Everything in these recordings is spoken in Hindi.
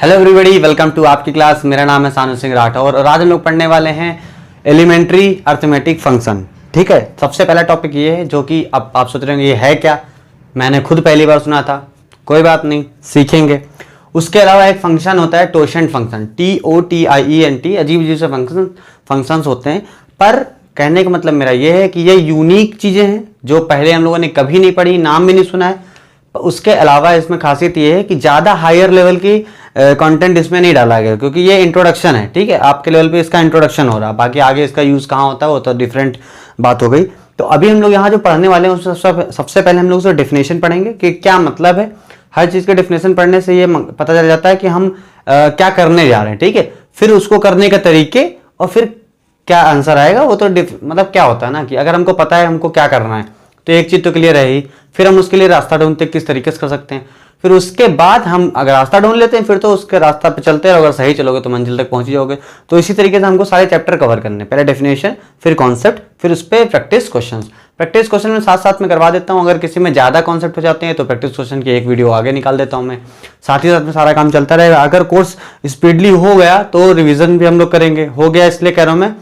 हेलो एवरीबॉडी, वेलकम टू आपकी क्लास। मेरा नाम है सानू सिंह राठौर और आज हम लोग पढ़ने वाले हैं एलिमेंट्री अर्थमेटिक फंक्शन। ठीक है, सबसे पहला टॉपिक ये है जो कि अब आप सोच रहे होंगे ये है क्या, मैंने खुद पहली बार सुना था। कोई बात नहीं, सीखेंगे। उसके अलावा एक फंक्शन होता है टोशेंट फंक्शन, TOTIENT। अजीब अजीब से फंक्शंस होते हैं, पर कहने का मतलब मेरा ये है कि ये यूनिक चीज़ें हैं जो पहले हम लोगों ने कभी नहीं पढ़ी, नाम भी नहीं सुना है। उसके अलावा इसमें खासियत ये है कि ज़्यादा हायर लेवल की कंटेंट इसमें नहीं डाला गया, क्योंकि ये इंट्रोडक्शन है। ठीक है, आपके लेवल पे इसका इंट्रोडक्शन हो रहा है, बाकी आगे इसका यूज़ कहाँ होता है वो तो डिफरेंट बात हो गई। तो अभी हम लोग यहाँ जो पढ़ने वाले हैं उससे सबसे पहले हम लोग उसका डेफिनेशन पढ़ेंगे कि क्या मतलब है। हर चीज़ के डेफिनेशन पढ़ने से ये पता चल जाता है कि हम क्या करने जा रहे हैं। ठीक है, फिर उसको करने के तरीके और फिर क्या आंसर आएगा वो तो मतलब क्या होता है ना कि अगर हमको पता है हमको क्या करना है तो एक चीज़ तो क्लियर है ही, फिर हम उसके लिए रास्ता ढूंढते किस तरीके से कर सकते हैं। फिर उसके बाद हम अगर रास्ता ढूंढ लेते हैं फिर तो उसके रास्ता पे चलते हैं, अगर सही चलोगे तो मंजिल तक पहुंच जाओगे। तो इसी तरीके से हमको सारे चैप्टर कवर करने, पहले डेफिनेशन, फिर कॉन्सेप्ट, फिर उस पर प्रैक्टिस क्वेश्चन। प्रैक्टिस क्वेश्चन में साथ साथ में करवा देता हूँ, अगर किसी में ज़्यादा कॉन्सेप्ट हो जाते हैं तो प्रैक्टिस क्वेश्चन की एक वीडियो आगे निकाल देता हूँ मैं। साथ ही साथ में सारा काम चलता रहेगा। अगर कोर्स स्पीडली हो गया तो रिविजन भी हम लोग करेंगे। हो गया इसलिए कह रहा हूँ मैं,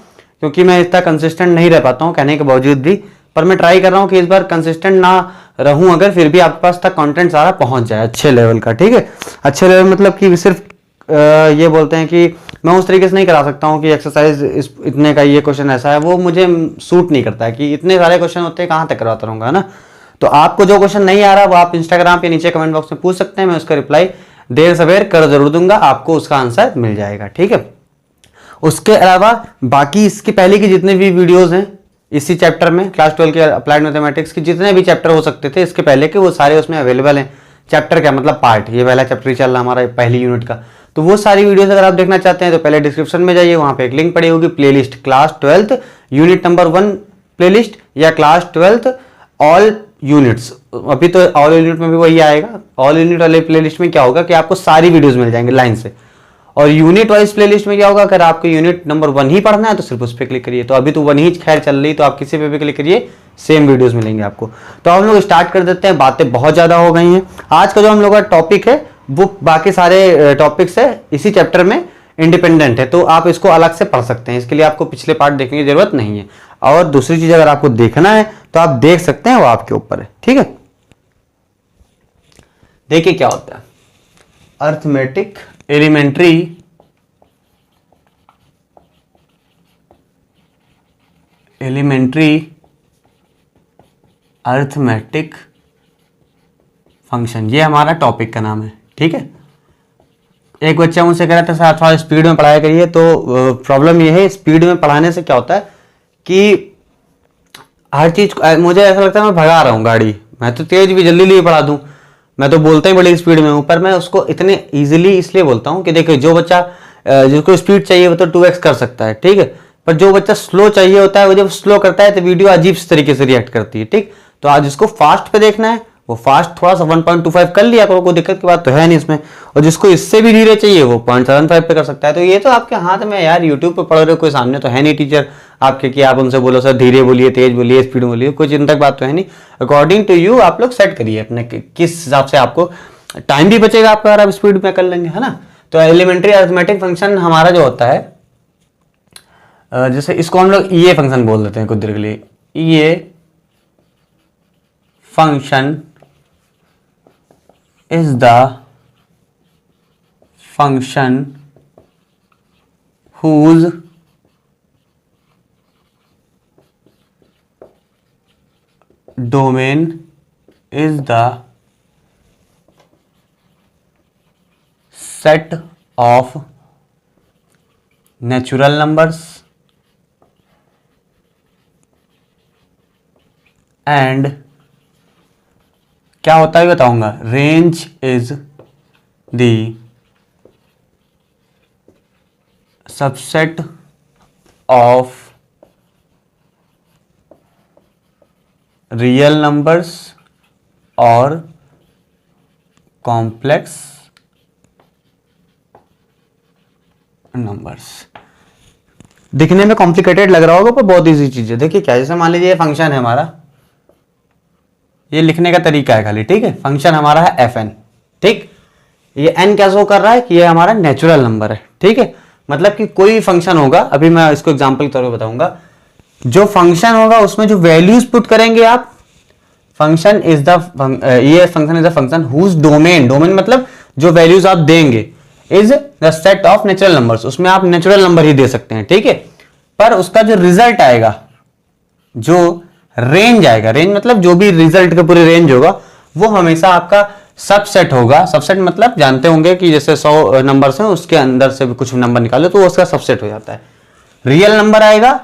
क्योंकि मैं इतना कंसिस्टेंट नहीं रह पाता हूँ कहने के बावजूद भी, पर मैं ट्राई कर रहा हूँ कि इस बार कंसिस्टेंट ना रहूं अगर, फिर भी आपके पास तक कंटेंट सारा पहुंच जाए अच्छे लेवल का। ठीक है, अच्छे लेवल मतलब कि सिर्फ ये बोलते हैं कि मैं उस तरीके से नहीं करा सकता हूँ कि एक्सरसाइज इतने का ये क्वेश्चन ऐसा है, वो मुझे सूट नहीं करता है कि इतने सारे क्वेश्चन होते हैं, कहाँ तक करवाता रहूँगा, है ना। तो आपको जो क्वेश्चन नहीं आ रहा वो आप इंस्टाग्राम पे नीचे कमेंट बॉक्स में पूछ सकते हैं, मैं उसका रिप्लाई देर सवेर कर जरूर दूंगा, आपको उसका आंसर मिल जाएगा। ठीक है, उसके अलावा बाकी इसके पहले की जितने भी वीडियोस हैं इसी चैप्टर में, क्लास 12 के अप्लाइड मैथमेटिक्स के जितने भी चैप्टर हो सकते थे इसके पहले के, वो सारे उसमें अवेलेबल हैं। चैप्टर क्या मतलब पार्ट, ये पहला चैप्टर ही चल रहा हमारा पहली यूनिट का। तो वो सारी वीडियोस अगर आप देखना चाहते हैं तो पहले डिस्क्रिप्शन में जाइए, वहां पे एक लिंक पड़ी होगी, playlist class 12 unit number 1 playlist या क्लास 12 ऑल यूनिट्स। अभी तो ऑल यूनिट में भी वही आएगा। ऑल यूनिट वाले प्लेलिस्ट में क्या होगा कि आपको सारी वीडियोज मिल जाएंगे लाइन से, और यूनिट वाइज प्लेलिस्ट में क्या होगा, अगर आपको यूनिट नंबर 1 ही पढ़ना है तो सिर्फ उस पर क्लिक करिए। तो अभी तो 1 ही खैर चल रही, तो आप किसी पे भी क्लिक करिए, सेम वीडियोस मिलेंगे आपको। तो हम लोग स्टार्ट कर देते हैं, बातें बहुत ज़्यादा हो गई हैं। आज का जो हम लोग का टॉपिक है वो बाकी सारे टॉपिक्स है इसी चैप्टर में इंडिपेंडेंट है, तो आप इसको अलग से पढ़ सकते हैं। इसके लिए आपको पिछले पार्ट देखने की जरूरत नहीं है। और दूसरी चीज़ अगर आपको देखना है तो आप देख सकते हैं, वो आपके ऊपर है। ठीक है, देखिए क्या होता है अर्थमेटिक एलिमेंट्री अर्थमेटिक फंक्शन, ये हमारा टॉपिक का नाम है। ठीक है, एक बच्चा मुझसे कह रहा था सर थोड़ा स्पीड में पढ़ाया करिए, तो प्रॉब्लम ये है स्पीड में पढ़ाने से क्या होता है कि हर चीज मुझे ऐसा लगता है मैं भगा रहा हूँ गाड़ी। मैं तो तेज भी जल्दी लिए पढ़ा दूं, मैं तो बोलता ही बड़ी स्पीड में हूँ, पर मैं उसको इतने इजीली इसलिए बोलता हूँ कि देखिए जो बच्चा जिसको स्पीड चाहिए वो तो 2x कर सकता है। ठीक है, पर जो बच्चा स्लो चाहिए होता है वो जब स्लो करता है तो वीडियो अजीब तरीके से रिएक्ट करती है। ठीक, तो आज जिसको फास्ट पे देखना है वो फास्ट थोड़ा सा 1.25 कर लिया करो, कोई दिक्कत की बात तो है नहीं इसमें। और जिसको इससे भी धीरे चाहिए वो 0.75 पे कर सकता है। तो ये तो आपके हाथ में यार, यूट्यूब पे पढ़ रहे हो, कोई सामने तो है नहीं टीचर आपके कि आप उनसे बोलो सर धीरे बोलिए, तेज बोलिए, स्पीड बोलिए, कोई चिंता की बात तो है नहीं। अकॉर्डिंग टू यू आप लोग सेट करिए अपने किस हिसाब से आपको टाइम भी बचेगा आपका अगर आप स्पीड में कर लेंगे, है ना। तो एलिमेंट्री अरिथमेटिक फंक्शन हमारा जो होता है, जैसे इसको हम लोग ये फंक्शन बोल देते हैं कुछ देर के लिए। ये function is the function whose domain is the set of natural numbers and क्या होता है बताऊंगा, range is the subset of real numbers और कॉम्प्लेक्स नंबर्स। दिखने में कॉम्प्लिकेटेड लग रहा होगा पर बहुत इजी चीज है। देखिए क्या, जैसे मान लीजिए ये फंक्शन है हमारा, ये लिखने का तरीका है खाली। ठीक है, फंक्शन हमारा है fn। ठीक, ये n क्या शो कर रहा है कि ये हमारा नेचुरल नंबर है, ठीक है। मतलब कि कोई फंक्शन होगा, अभी मैं इसको एग्जांपल के तौर पे बताऊंगा, जो फंक्शन होगा उसमें जो वैल्यूज पुट करेंगे आप, फंक्शन इज द ये function is the function whose domain, domain मतलब जो वैल्यूज आप देंगे is the set of natural numbers, उसमें आप नेचुरल नंबर ही दे सकते हैं, ठीक है। पर उसका जो रिजल्ट आएगा, जो रेंज आएगा, रेंज मतलब जो भी रिजल्ट का पूरी रेंज होगा वो हमेशा आपका सबसेट होगा। सबसेट मतलब जानते होंगे कि जैसे 100 नंबर्स हैं उसके अंदर से भी कुछ नंबर निकालो तो उसका सबसेट हो जाता है। रियल नंबर आएगा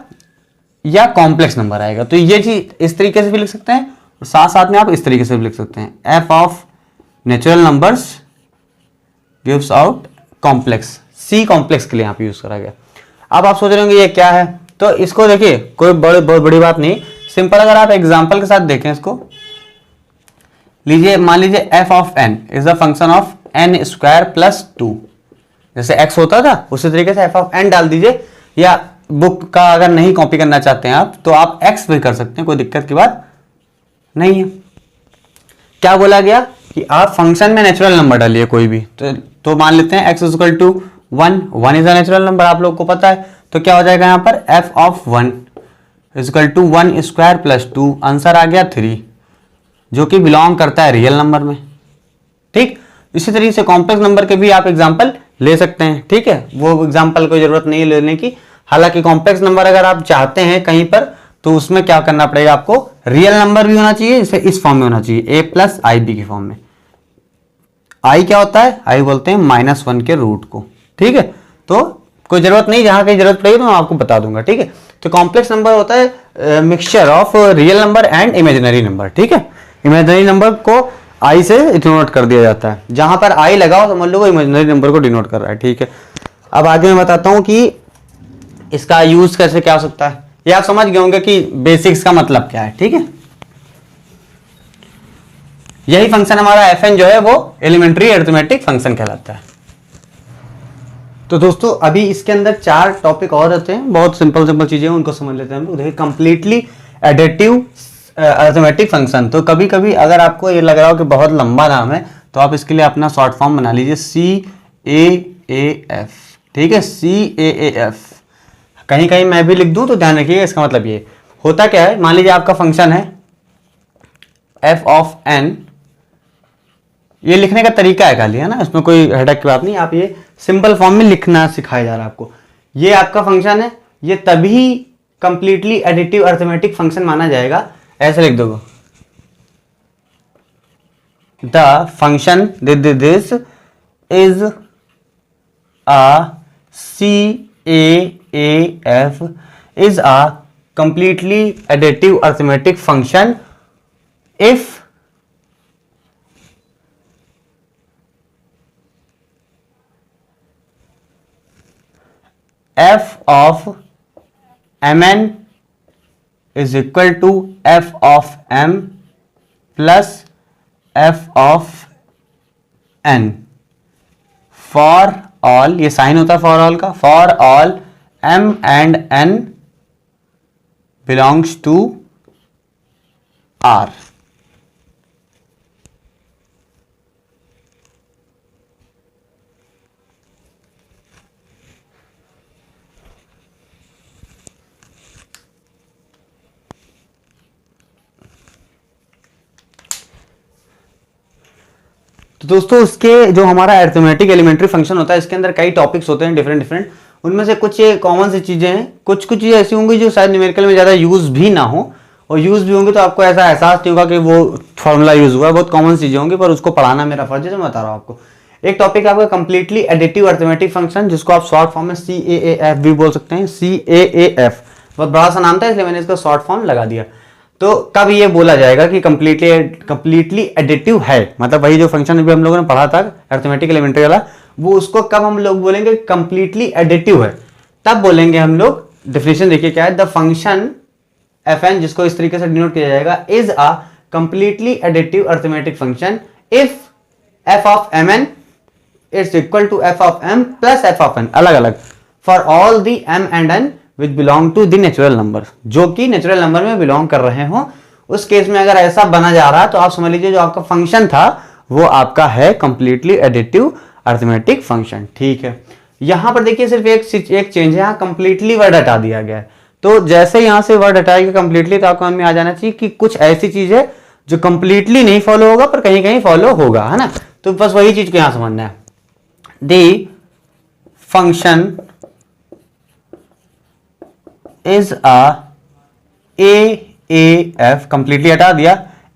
या कॉम्प्लेक्स नंबर आएगा, तो ये चीज इस तरीके से भी लिख सकते हैं, साथ साथ में आप इस तरीके से भी लिख सकते हैं, f of natural numbers gives out complex, c complex के लिए यहाँ पे यूज करा गया। अब आप सोच रहे होंगे ये क्या है, तो इसको देखिए कोई बहुत बड़ी बात नहीं, सिंपल अगर आप एग्जांपल के साथ देखें इसको, लीजिए मान लीजिए f of n is the function of n square plus 2, जैसे एक्स होता था उसी तरीके से एफ ऑफ एन डाल दीजिए, या बुक का अगर नहीं कॉपी करना चाहते हैं आप तो आप एक्स भी कर सकते हैं, कोई दिक्कत की बात नहीं है। क्या बोला गया कि आप फंक्शन में नेचुरल नंबर डालिए कोई भी, तो मान लेते हैं x equal to 1, 1 is a natural number, आप लोग को पता है, तो क्या हो जाएगा यहाँ पर F of 1 equal to 1 square plus 2, answer आ गया 3, जो कि बिलोंग करता है रियल नंबर में, ठीक। इसी तरीके से कॉम्प्लेक्स नंबर के भी आप एग्जांपल ले सकते हैं, ठीक है, वो एग्जांपल कोई जरूरत नहीं है लेने की। हालांकि कॉम्प्लेक्स नंबर अगर आप चाहते हैं कहीं पर तो उसमें क्या करना पड़ेगा आपको, रियल नंबर भी होना चाहिए, जैसे इस फॉर्म में होना चाहिए, ए प्लस आई बी की फॉर्म में। आई क्या होता है, आई बोलते हैं -1 के रूट को, ठीक है। तो कोई जरूरत नहीं, जहां कहीं जरूरत पड़ेगी तो मैं आपको बता दूंगा, ठीक है। तो कॉम्प्लेक्स नंबर होता है mixture of real number and imaginary number, ठीक है। इमेजिनरी नंबर को आई से डिनोट कर दिया जाता है, जहां पर आई लगाओ समझ लो वो इमेजिनरी नंबर को डिनोट कर रहा है, ठीक है। अब आगे मैं बताता हूं कि इसका यूज कैसे क्या हो सकता है, ये आप समझ गए होंगे कि बेसिक्स का मतलब क्या है, ठीक है। यही फंक्शन हमारा fn जो है वो एलिमेंट्री अरिथमेटिक फंक्शन कहलाता है। तो दोस्तों अभी इसके अंदर 4 टॉपिक और रहते हैं, बहुत सिंपल चीजें उनको समझ लेते हैं हम लोग। देखिए कंप्लीटली एडिटिव अरिथमेटिक फंक्शन, तो कभी कभी अगर आपको ये लग रहा हो कि बहुत लंबा नाम है तो आप इसके लिए अपना शॉर्ट फॉर्म बना लीजिए, CAAF, ठीक है, CAAF। कहीं कहीं मैं भी लिख दूं तो ध्यान रखिएगा, इसका मतलब ये होता क्या है, मान लीजिए आपका फंक्शन है f ऑफ n, ये लिखने का तरीका है खाली, है ना, इसमें कोई हेडक की बात नहीं, आप ये सिंपल फॉर्म में लिखना सिखाया जा रहा है आपको। ये आपका फंक्शन है, ये तभी कंप्लीटली एडिटिव अरिथमेटिक फंक्शन माना जाएगा, ऐसे लिख दोगे, the function this is a CAAF is a completely additive arithmetic function if f of mn is equal to f of m plus f of n for all, ये साइन होता है फॉर ऑल का, for all m and n belongs to R। तो दोस्तों उसके जो हमारा अरिथमेटिक एलिमेंट्री फंक्शन होता है इसके अंदर कई टॉपिक्स होते हैं डिफरेंट, उनमें से कुछ ये कॉमन सी चीजें हैं, कुछ चीजें ऐसी होंगी जो शायद न्यूमेरिकल में ज्यादा यूज भी ना हो, और यूज भी होंगे तो आपको ऐसा एहसास नहीं होगा कि वो फॉर्मूला यूज हुआ है, बहुत कॉमन चीजें होंगी, पर उसको पढ़ाना मेरा फर्ज है, मैं बता रहा हूँ आपको। एक टॉपिक आपका कंप्लीटली एडिटिव अरिथमेटिक फंक्शन, जिसको आप शॉर्ट फॉर्म में CAAF भी बोल सकते हैं, CAAF बहुत बड़ा सा नाम था इसलिए मैंने इसका शॉर्ट फॉर्म लगा दिया। तो कब ये बोला जाएगा कि कंप्लीटली एडिटिव है, मतलब वही जो फंक्शन अभी हम लोगों ने पढ़ा था अरिथमेटिक एलिमेंट्री वाला, वो उसको कब हम लोग बोलेंगे कंप्लीटली एडिटिव है, तब बोलेंगे हम लोग। डेफिनेशन देखिए क्या है, द फंक्शन fn, जिसको इस तरीके से डिनोट किया जाएगा, is a completely additive arithmetic function if f of mn is equal to f of m plus f of n, अलग अलग, for all the m and n which belong to the natural number, जो कि नेचुरल नंबर में बिलोंग कर रहे हो। उस केस में अगर ऐसा बना जा रहा है तो आप समझ लीजिए जो आपका फंक्शन था वो आपका है कंप्लीटली एडिटिव अरिथमेटिक फंक्शन। ठीक है, यहां पर देखिए सिर्फ एक चेंज है, यहां कंप्लीटली वर्ड हटा दिया गया है। तो जैसे यहां से वर्ड हटाएगा कंप्लीटली, तो आपको मन में आ जाना चाहिए कि कुछ ऐसी चीज है जो कंप्लीटली नहीं फॉलो होगा पर कहीं कहीं फॉलो होगा, है ना। तो बस वही चीज को यहां समझना है। The function is a F, completely हटा दिया,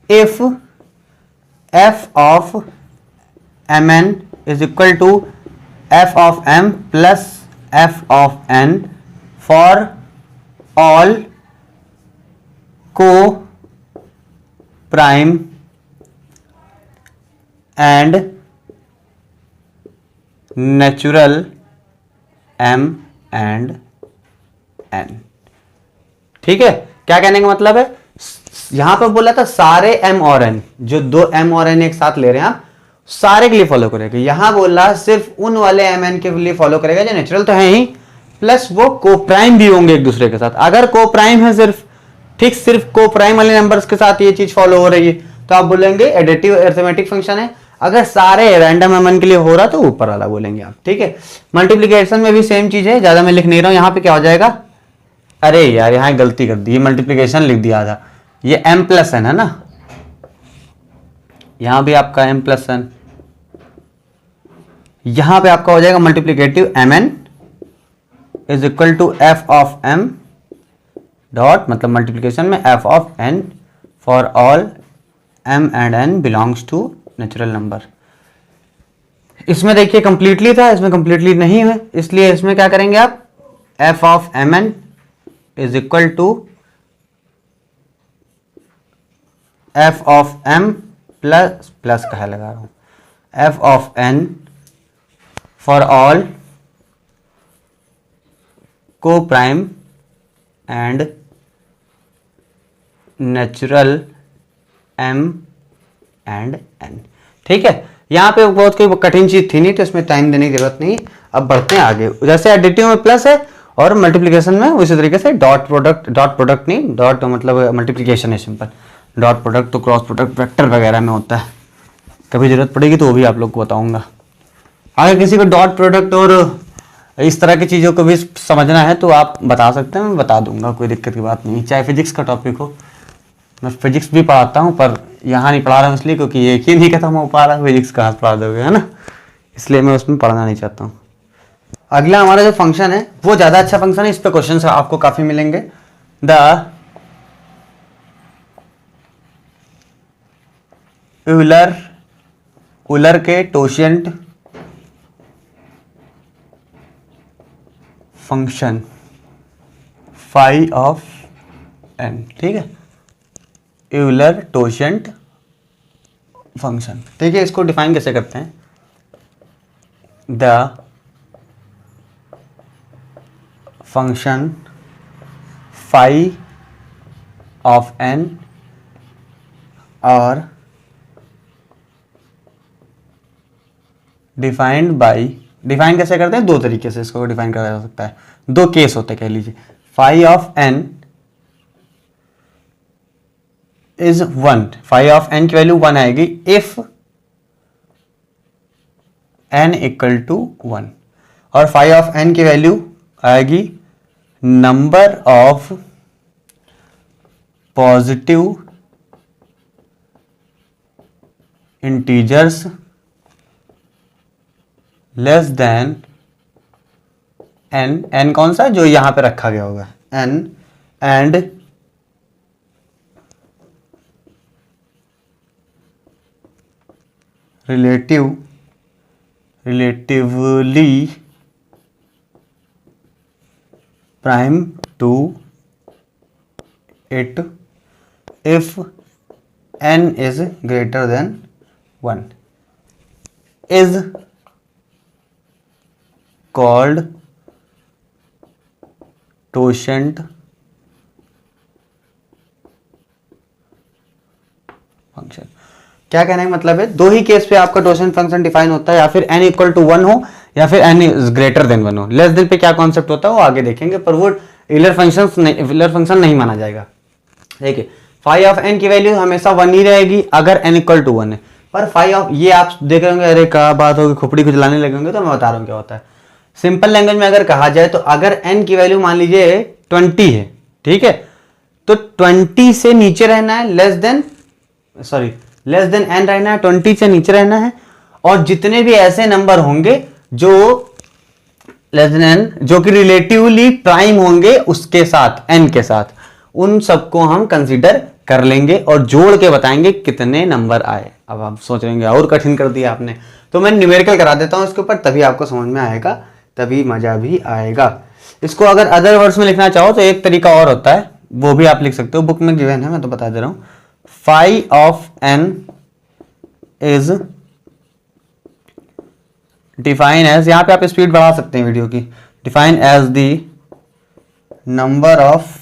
if F of M N is equal to F of M plus F of N for all coprime and natural M and N. ठीक है, क्या कहने का मतलब है, यहां पर बोला था सारे एम और एन, जो दो एम और एन एक साथ ले रहे हैं आप, सारे के लिए फॉलो करेगा। यहां बोला सिर्फ उन वाले एम एन के लिए फॉलो करेगा जो नेचुरल तो है ही, प्लस वो को प्राइम भी होंगे एक दूसरे के साथ। अगर को प्राइम है सिर्फ, ठीक, सिर्फ को प्राइम वाले नंबर्स के साथ ये चीज फॉलो हो रही है, तो आप बोलेंगे एडिटिव अरिथमेटिक फंक्शन है। अगर सारे रैंडम एम एन के लिए हो रहा तो ऊपर वाला बोलेंगे आप। ठीक है, मल्टीप्लीकेशन में भी सेम चीज है, ज्यादा मैं लिख नहीं रहा हूं। यहां पे क्या हो जाएगा, अरे यार यहां गलती कर दी, मल्टीप्लीकेशन लिख दिया था, ये m प्लस एन है ना, यहां भी आपका m प्लस एन, यहां पे आपका हो जाएगा multiplicative m N is equal to F of m dot, मतलब मल्टीप्लीकेशन में f of N for all m and n belongs to natural number. इसमें देखिए कंप्लीटली था, इसमें कंप्लीटली नहीं है, इसलिए इसमें क्या करेंगे आप, F of M N is equal to F of M plus, plus कहा लगा रहा हूं, F of N for all coprime and natural M and N. ठीक है, यहां पे बहुत कोई कठिन चीज थी नहीं, तो इसमें टाइम देने की जरूरत नहीं। अब बढ़ते हैं आगे, जैसे एडिटिव में प्लस है और मल्टीप्लिकेशन में उसी तरीके से डॉट प्रोडक्ट नहीं, डॉट मतलब मल्टीप्लिकेशन है सिंपल, डॉट प्रोडक्ट तो क्रॉस प्रोडक्ट वेक्टर वगैरह में होता है, कभी जरूरत पड़ेगी तो वो भी आप लोग को बताऊंगा। अगर किसी को डॉट प्रोडक्ट और इस तरह की चीज़ों को भी समझना है तो आप बता सकते हैं, मैं बता दूंगा, कोई दिक्कत की बात नहीं। चाहे फिजिक्स का टॉपिक हो, मैं फिजिक्स भी पढ़ाता हूँ पर यहाँ नहीं पढ़ा रहा हूँ इसलिए क्योंकि एक ही नहीं खत्म हो पा रहा, फिजिक्स कहाँ से पढ़ा दोगे, है ना, इसलिए मैं उसमें पढ़ना नहीं चाहता हूँ। अगला हमारा जो फंक्शन है वो ज़्यादा अच्छा फंक्शन है, इस पर क्वेश्चन आपको काफ़ी मिलेंगे। द यूलर के टोशिएंट फंक्शन फाई ऑफ एन। ठीक है, यूलर टोशिएंट फंक्शन। ठीक है, इसको डिफाइन कैसे करते हैं, the function phi of n or defined by, define कैसे करते हैं, दो तरीके से इसको डिफाइन करा जा सकता है, दो केस होते हैं कह लीजिए। Phi of n is 1, phi of n की वैल्यू 1 आएगी इफ एन इक्वल टू 1, और फाई ऑफ एन की वैल्यू आएगी number of positive integers less than n, n कौन सा जो यहां पे रखा गया होगा, n, and relatively prime to it इफ n is greater than 1 is called totient function. क्या कहने का मतलब है, दो ही केस पे आपका टोशिएंट फंक्शन डिफाइन होता है, या फिर n इक्वल टू 1 हो या फिर n इज ग्रेटर देन 1 हो। लेस देन पे क्या कॉन्सेप्ट होता है वो आगे देखेंगे, पर वो यूलर फंक्शन नहीं माना जाएगा। ठीक है, फाई ऑफ n की वैल्यू हमेशा 1 ही रहेगी अगर n इक्वल टू 1 है। पर फाई ऑफ, ये आप देख रहे होंगे अरे क्या बात होगी, खोपड़ी को जलाने लगेंगे, तो मैं बता रहा हूँ क्या होता है। सिंपल लैंग्वेज में अगर कहा जाए तो अगर n की वैल्यू मान लीजिए 20 है, ठीक है, तो 20 से नीचे रहना है, लेस देन n रहना है, 20 से नीचे रहना है। और जितने भी ऐसे नंबर होंगे जो लेस देन n, जो कि रिलेटिवली प्राइम होंगे उसके साथ, n के साथ, उन सबको हम कंसीडर कर लेंगे और जोड़ के बताएंगे कितने नंबर आए। अब आप सोच रहे होंगे और कठिन कर दिया आपने, तो मैं न्यूमेरिकल करा देता हूं इसके ऊपर, तभी आपको समझ में आएगा, तभी मजा भी आएगा। इसको अगर अदर वर्ड्स में लिखना चाहो तो एक तरीका और होता है, वो भी आप लिख सकते हो, बुक में गिवन है, मैं तो बता दे रहा हूं। Phi of n is define as, यहां पे आप स्पीड बढ़ा सकते हैं वीडियो की, define as the number of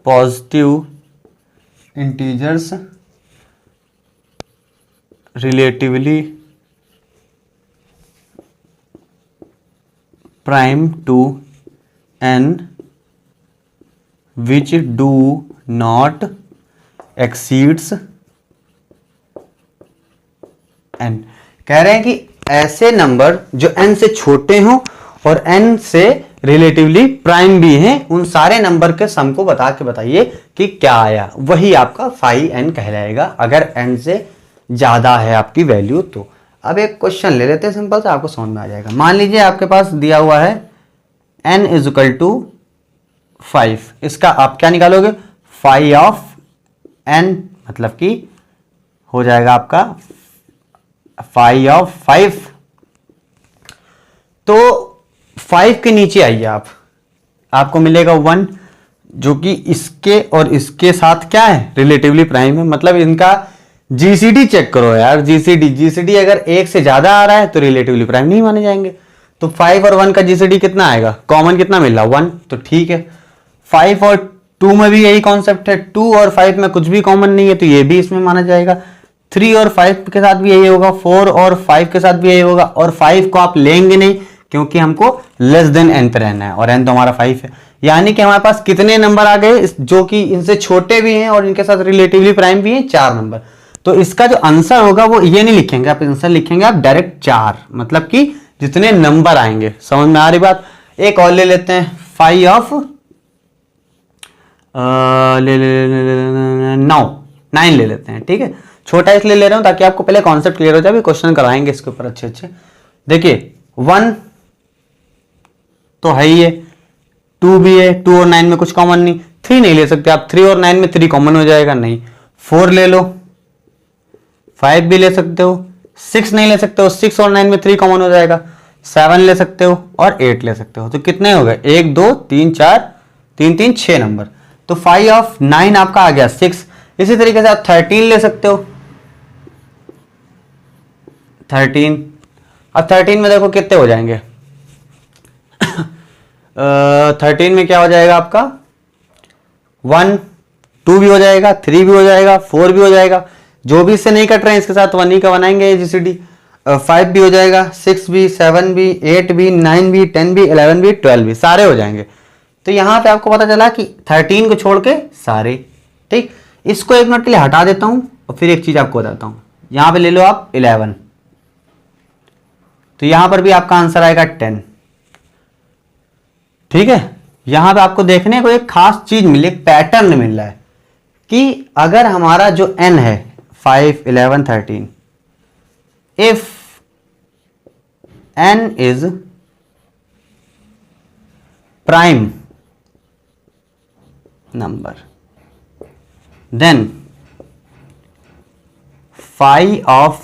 positive integers relatively prime to n which do not exceeds n। कह रहे हैं कि ऐसे नंबर जो n से छोटे हों और n से रिलेटिवली प्राइम भी हैं, उन सारे नंबर के सम को बता के बताइए कि क्या आया, वही आपका फाई n कहलाएगा अगर n से ज्यादा है आपकी वैल्यू तो। अब एक क्वेश्चन ले लेते हैं सिंपल से, आपको समझ में आ जाएगा। मान लीजिए आपके पास दिया हुआ है n इज इक्वल टू 5, इसका आप क्या निकालोगे, फाई ऑफ n, मतलब कि हो जाएगा आपका फाई ऑफ 5। तो 5 के नीचे आइए आप, आपको मिलेगा 1, जो कि इसके और इसके साथ क्या है, रिलेटिवली प्राइम है। मतलब इनका जीसीडी चेक करो यार, जीसीडी अगर 1 से ज्यादा आ रहा है तो रिलेटिवली प्राइम नहीं माने जाएंगे। तो 5 और 1 का जीसीडी कितना आएगा, कॉमन कितना मिल रहा, 1, तो ठीक है। 5 और 2 में भी यही कॉन्सेप्ट है, 2 और 5 में कुछ भी कॉमन नहीं है तो ये भी इसमें माना जाएगा। 3 और 5 के साथ भी यही होगा, 4 और 5 के साथ भी यही होगा। और 5 को आप लेंगे नहीं क्योंकि हमको लेस देन n पे रहना है और n तो हमारा 5 है। यानी कि हमारे पास कितने नंबर आ गए जो कि इनसे छोटे भी हैं और इनके साथ रिलेटिवली प्राइम भी हैं, 4 नंबर। तो इसका जो आंसर होगा वो ये नहीं लिखेंगे आप, आंसर लिखेंगे आप डायरेक्ट 4, मतलब कि जितने नंबर आएंगे। समझ में आ रही बात। एक और ले लेते हैं, फाई ऑफ ले 9 ले लेते हैं, ठीक है। छोटा इसलिए ले रहा हूं ताकि आपको पहले कॉन्सेप्ट क्लियर हो जाए, क्वेश्चन करवाएंगे इसके ऊपर अच्छे अच्छे। देखिए 1 तो है ही है, 2 भी है, 2 और 9 में कुछ कॉमन नहीं। 3 नहीं ले सकते आप, 3 और 9 में 3 कॉमन हो जाएगा, नहीं। 4 ले लो, 5 भी ले सकते हो, 6 नहीं ले सकते हो, 6 और 9 में 3 कॉमन हो जाएगा। 7 ले सकते हो और 8 ले सकते हो। तो कितने हो गए, 1 2 3 4 3 3 6 नंबर। तो फाई ऑफ 9 आपका आ गया 6। इसी तरीके से आप 13 ले सकते हो, 13। अब 13 में देखो कितने हो जाएंगे 13 में क्या हो जाएगा आपका 1, 2 भी हो जाएगा, 3 भी हो जाएगा, 4 भी हो जाएगा। जो भी इससे नहीं कट रहे हैं इसके साथ 1 ही का बनाएंगे जीसीडी। 5 भी हो जाएगा, 6 भी, 7 भी, 8 भी, 9 भी, 10 भी, 11 भी, 12 भी, सारे हो जाएंगे। तो यहां पे आपको पता चला कि 13 को छोड़ के सारे, ठीक। इसको एक मिनट के लिए हटा देता हूं और फिर एक चीज आपको बताता हूं। यहां पे ले लो आप 11, तो यहां पर भी आपका आंसर आएगा 10, ठीक है। यहां पे आपको देखने को एक खास चीज मिली, एक पैटर्न मिल रहा है कि अगर हमारा जो n है 5, 11, 13, if n is prime number then phi of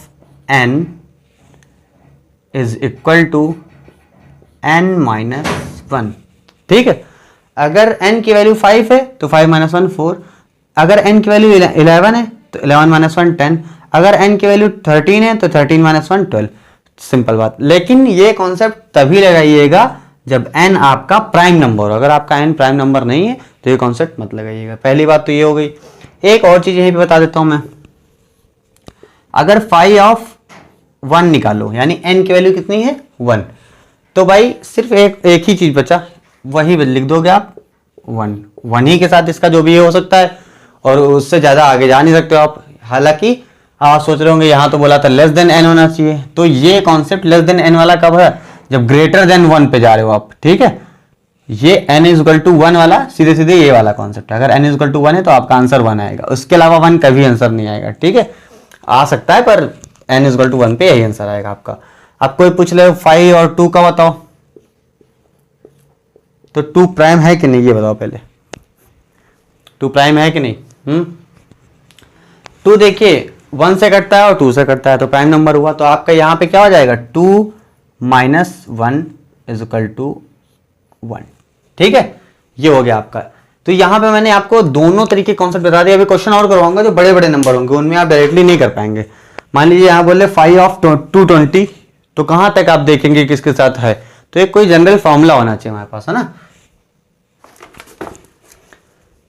n is equal to n minus 1, ठीक है। अगर n की वैल्यू 5 है तो 5 minus 1 4, अगर n की वैल्यू 11 है तो 11 minus 1 10, अगर n की वैल्यू 13 है तो 13 minus 1 12। सिंपल बात। लेकिन ये कॉन्सेप्ट तभी लगाइएगा जब n आपका प्राइम नंबर हो। अगर आपका n प्राइम नंबर नहीं है तो ये कॉन्सेप्ट मत लगाइएगा। पहली बात तो ये हो गई। एक और चीज यहीं पे बता देता हूं मैं, अगर फाई ऑफ 1 निकालो यानी n की वैल्यू कितनी है 1, तो भाई सिर्फ एक ही चीज बचा, वही लिख दोगे आप 1 ही के साथ इसका जो भी हो सकता है। और उससे ज़्यादा आगे जा नहीं सकते हो आप। हालांकि आप सोच रहे होंगे यहाँ तो बोला था लेस देन n होना चाहिए, तो ये कॉन्सेप्ट लेस देन n वाला कब है, जब ग्रेटर देन 1 पे जा रहे हो आप, ठीक है। ये n इज इक्वल टू 1 वाला सीधे सीधे ये वाला कॉन्सेप्ट है। अगर n इज इक्वल टू 1 है तो आपका आंसर 1 आएगा, उसके अलावा 1 कभी आंसर नहीं आएगा, ठीक है। आ सकता है पर n इज इक्वल टू 1 पे यही आंसर आएगा आपका। अब कोई पूछ ले 5 और 2 का बताओ, तो 2 प्राइम है कि नहीं ये बताओ पहले, 2 प्राइम है कि नहीं। 2 देखिए 1 से कटता है और 2 से कटता है तो प्राइम नंबर हुआ। तो आपका यहाँ पे क्या हो जाएगा, 2 माइनस 1 इज इक्वल टू 1, ठीक है। ये हो गया आपका। तो यहाँ पे मैंने आपको दोनों तरीके कॉन्सेप्ट बता दिए। अभी क्वेश्चन और करवाऊंगा जो बड़े बड़े नंबर होंगे, उनमें आप डायरेक्टली नहीं कर पाएंगे। मान लीजिए यहाँ बोले 5 ऑफ 220, तो कहाँ तक आप देखेंगे किसके साथ है, तो एक कोई जनरल फॉर्मूला होना चाहिए हमारे पास, है ना।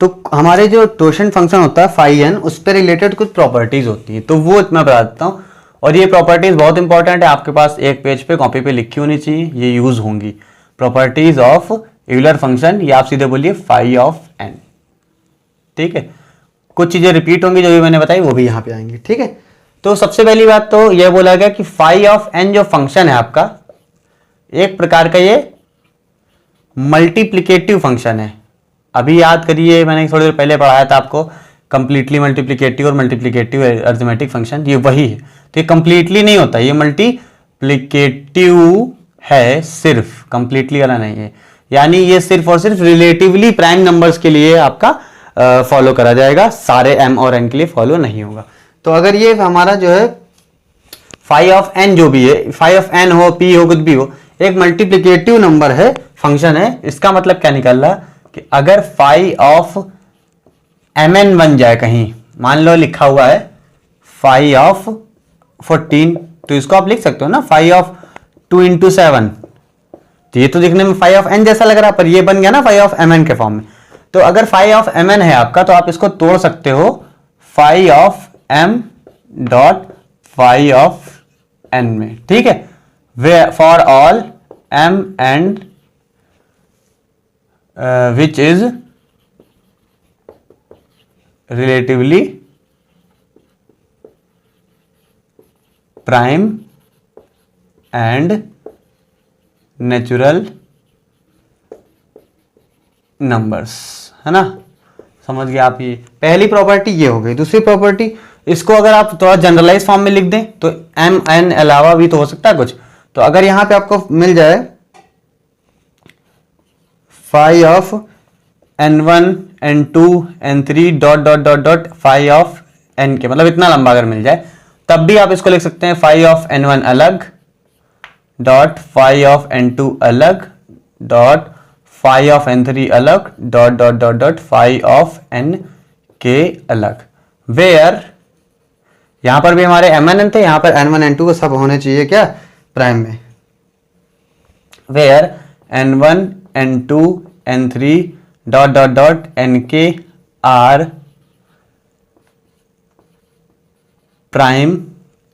तो हमारे जो टोशन फंक्शन होता है फाई एन, उस पर रिलेटेड कुछ प्रॉपर्टीज होती है, तो वो मैं बता देता हूँ। और ये प्रॉपर्टीज बहुत इंपॉर्टेंट है, आपके पास एक पेज पे कॉपी पे लिखी होनी चाहिए, ये यूज होंगी। प्रॉपर्टीज ऑफ यूलर फंक्शन, या आप सीधे बोलिए फाई ऑफ एन, ठीक है। कुछ चीजें रिपीट होंगी जो भी मैंने बताई वो भी यहाँ पे आएंगी, ठीक है। तो सबसे पहली बात तो यह बोला गया कि फाई ऑफ एन जो फंक्शन है आपका, एक प्रकार का ये मल्टीप्लिकेटिव फंक्शन है। अभी याद करिए मैंने थोड़ी देर पहले पढ़ाया था आपको, कंप्लीटली मल्टीप्लिकेटिव और मल्टीप्लिकेटिव अरिथमेटिक फंक्शन, ये वही है। तो ये कंप्लीटली नहीं होता, ये मल्टीप्लिकेटिव है, सिर्फ कंप्लीटली वाला नहीं है। यानी ये सिर्फ और सिर्फ रिलेटिवली प्राइम नंबर्स के लिए आपका फॉलो करा जाएगा, सारे m और n के लिए फॉलो नहीं होगा। तो अगर ये हमारा जो है फाई ऑफ n जो भी है, फाई ऑफ n हो, p हो, कुछ भी हो, एक मल्टीप्लिकेटिव नंबर है, फंक्शन है, इसका मतलब क्या निकल रहा कि अगर फाई ऑफ mn बन जाए कहीं, मान लो लिखा हुआ है फाई ऑफ 14, तो इसको आप लिख सकते हो ना फाई ऑफ 2 इंटू 7, तो ये तो दिखने में फाई ऑफ n जैसा लग रहा है, पर ये बन गया ना फाई ऑफ mn के फॉर्म में। तो अगर फाई ऑफ mn है आपका, तो आप इसको तोड़ सकते हो phi of m dot phi of n में, ठीक है। Where for all m and which is relatively prime and natural numbers, है ना। समझ गए आप। ये पहली प्रॉपर्टी ये हो गई। दूसरी प्रॉपर्टी, इसको अगर आप थोड़ा जनरलाइज फॉर्म में लिख दें तो एम एन अलावा भी तो हो सकता है कुछ। तो अगर यहां पे आपको मिल जाए phi of n1 n2 n3 dot dot dot dot phi of n के, मतलब इतना लंबा अगर मिल जाए, तब भी आप इसको लिख सकते हैं फाई ऑफ n1 अलग डॉट फाई ऑफ n2 अलग डॉट फाई ऑफ n3 अलग dot dot dot dot phi of n के अलग। वेयर यहां पर भी हमारे mn थे, यहां पर n1 n2 को सब होने चाहिए क्या, प्राइम में। Where n1 n2 n3 dot dot dot nk are prime,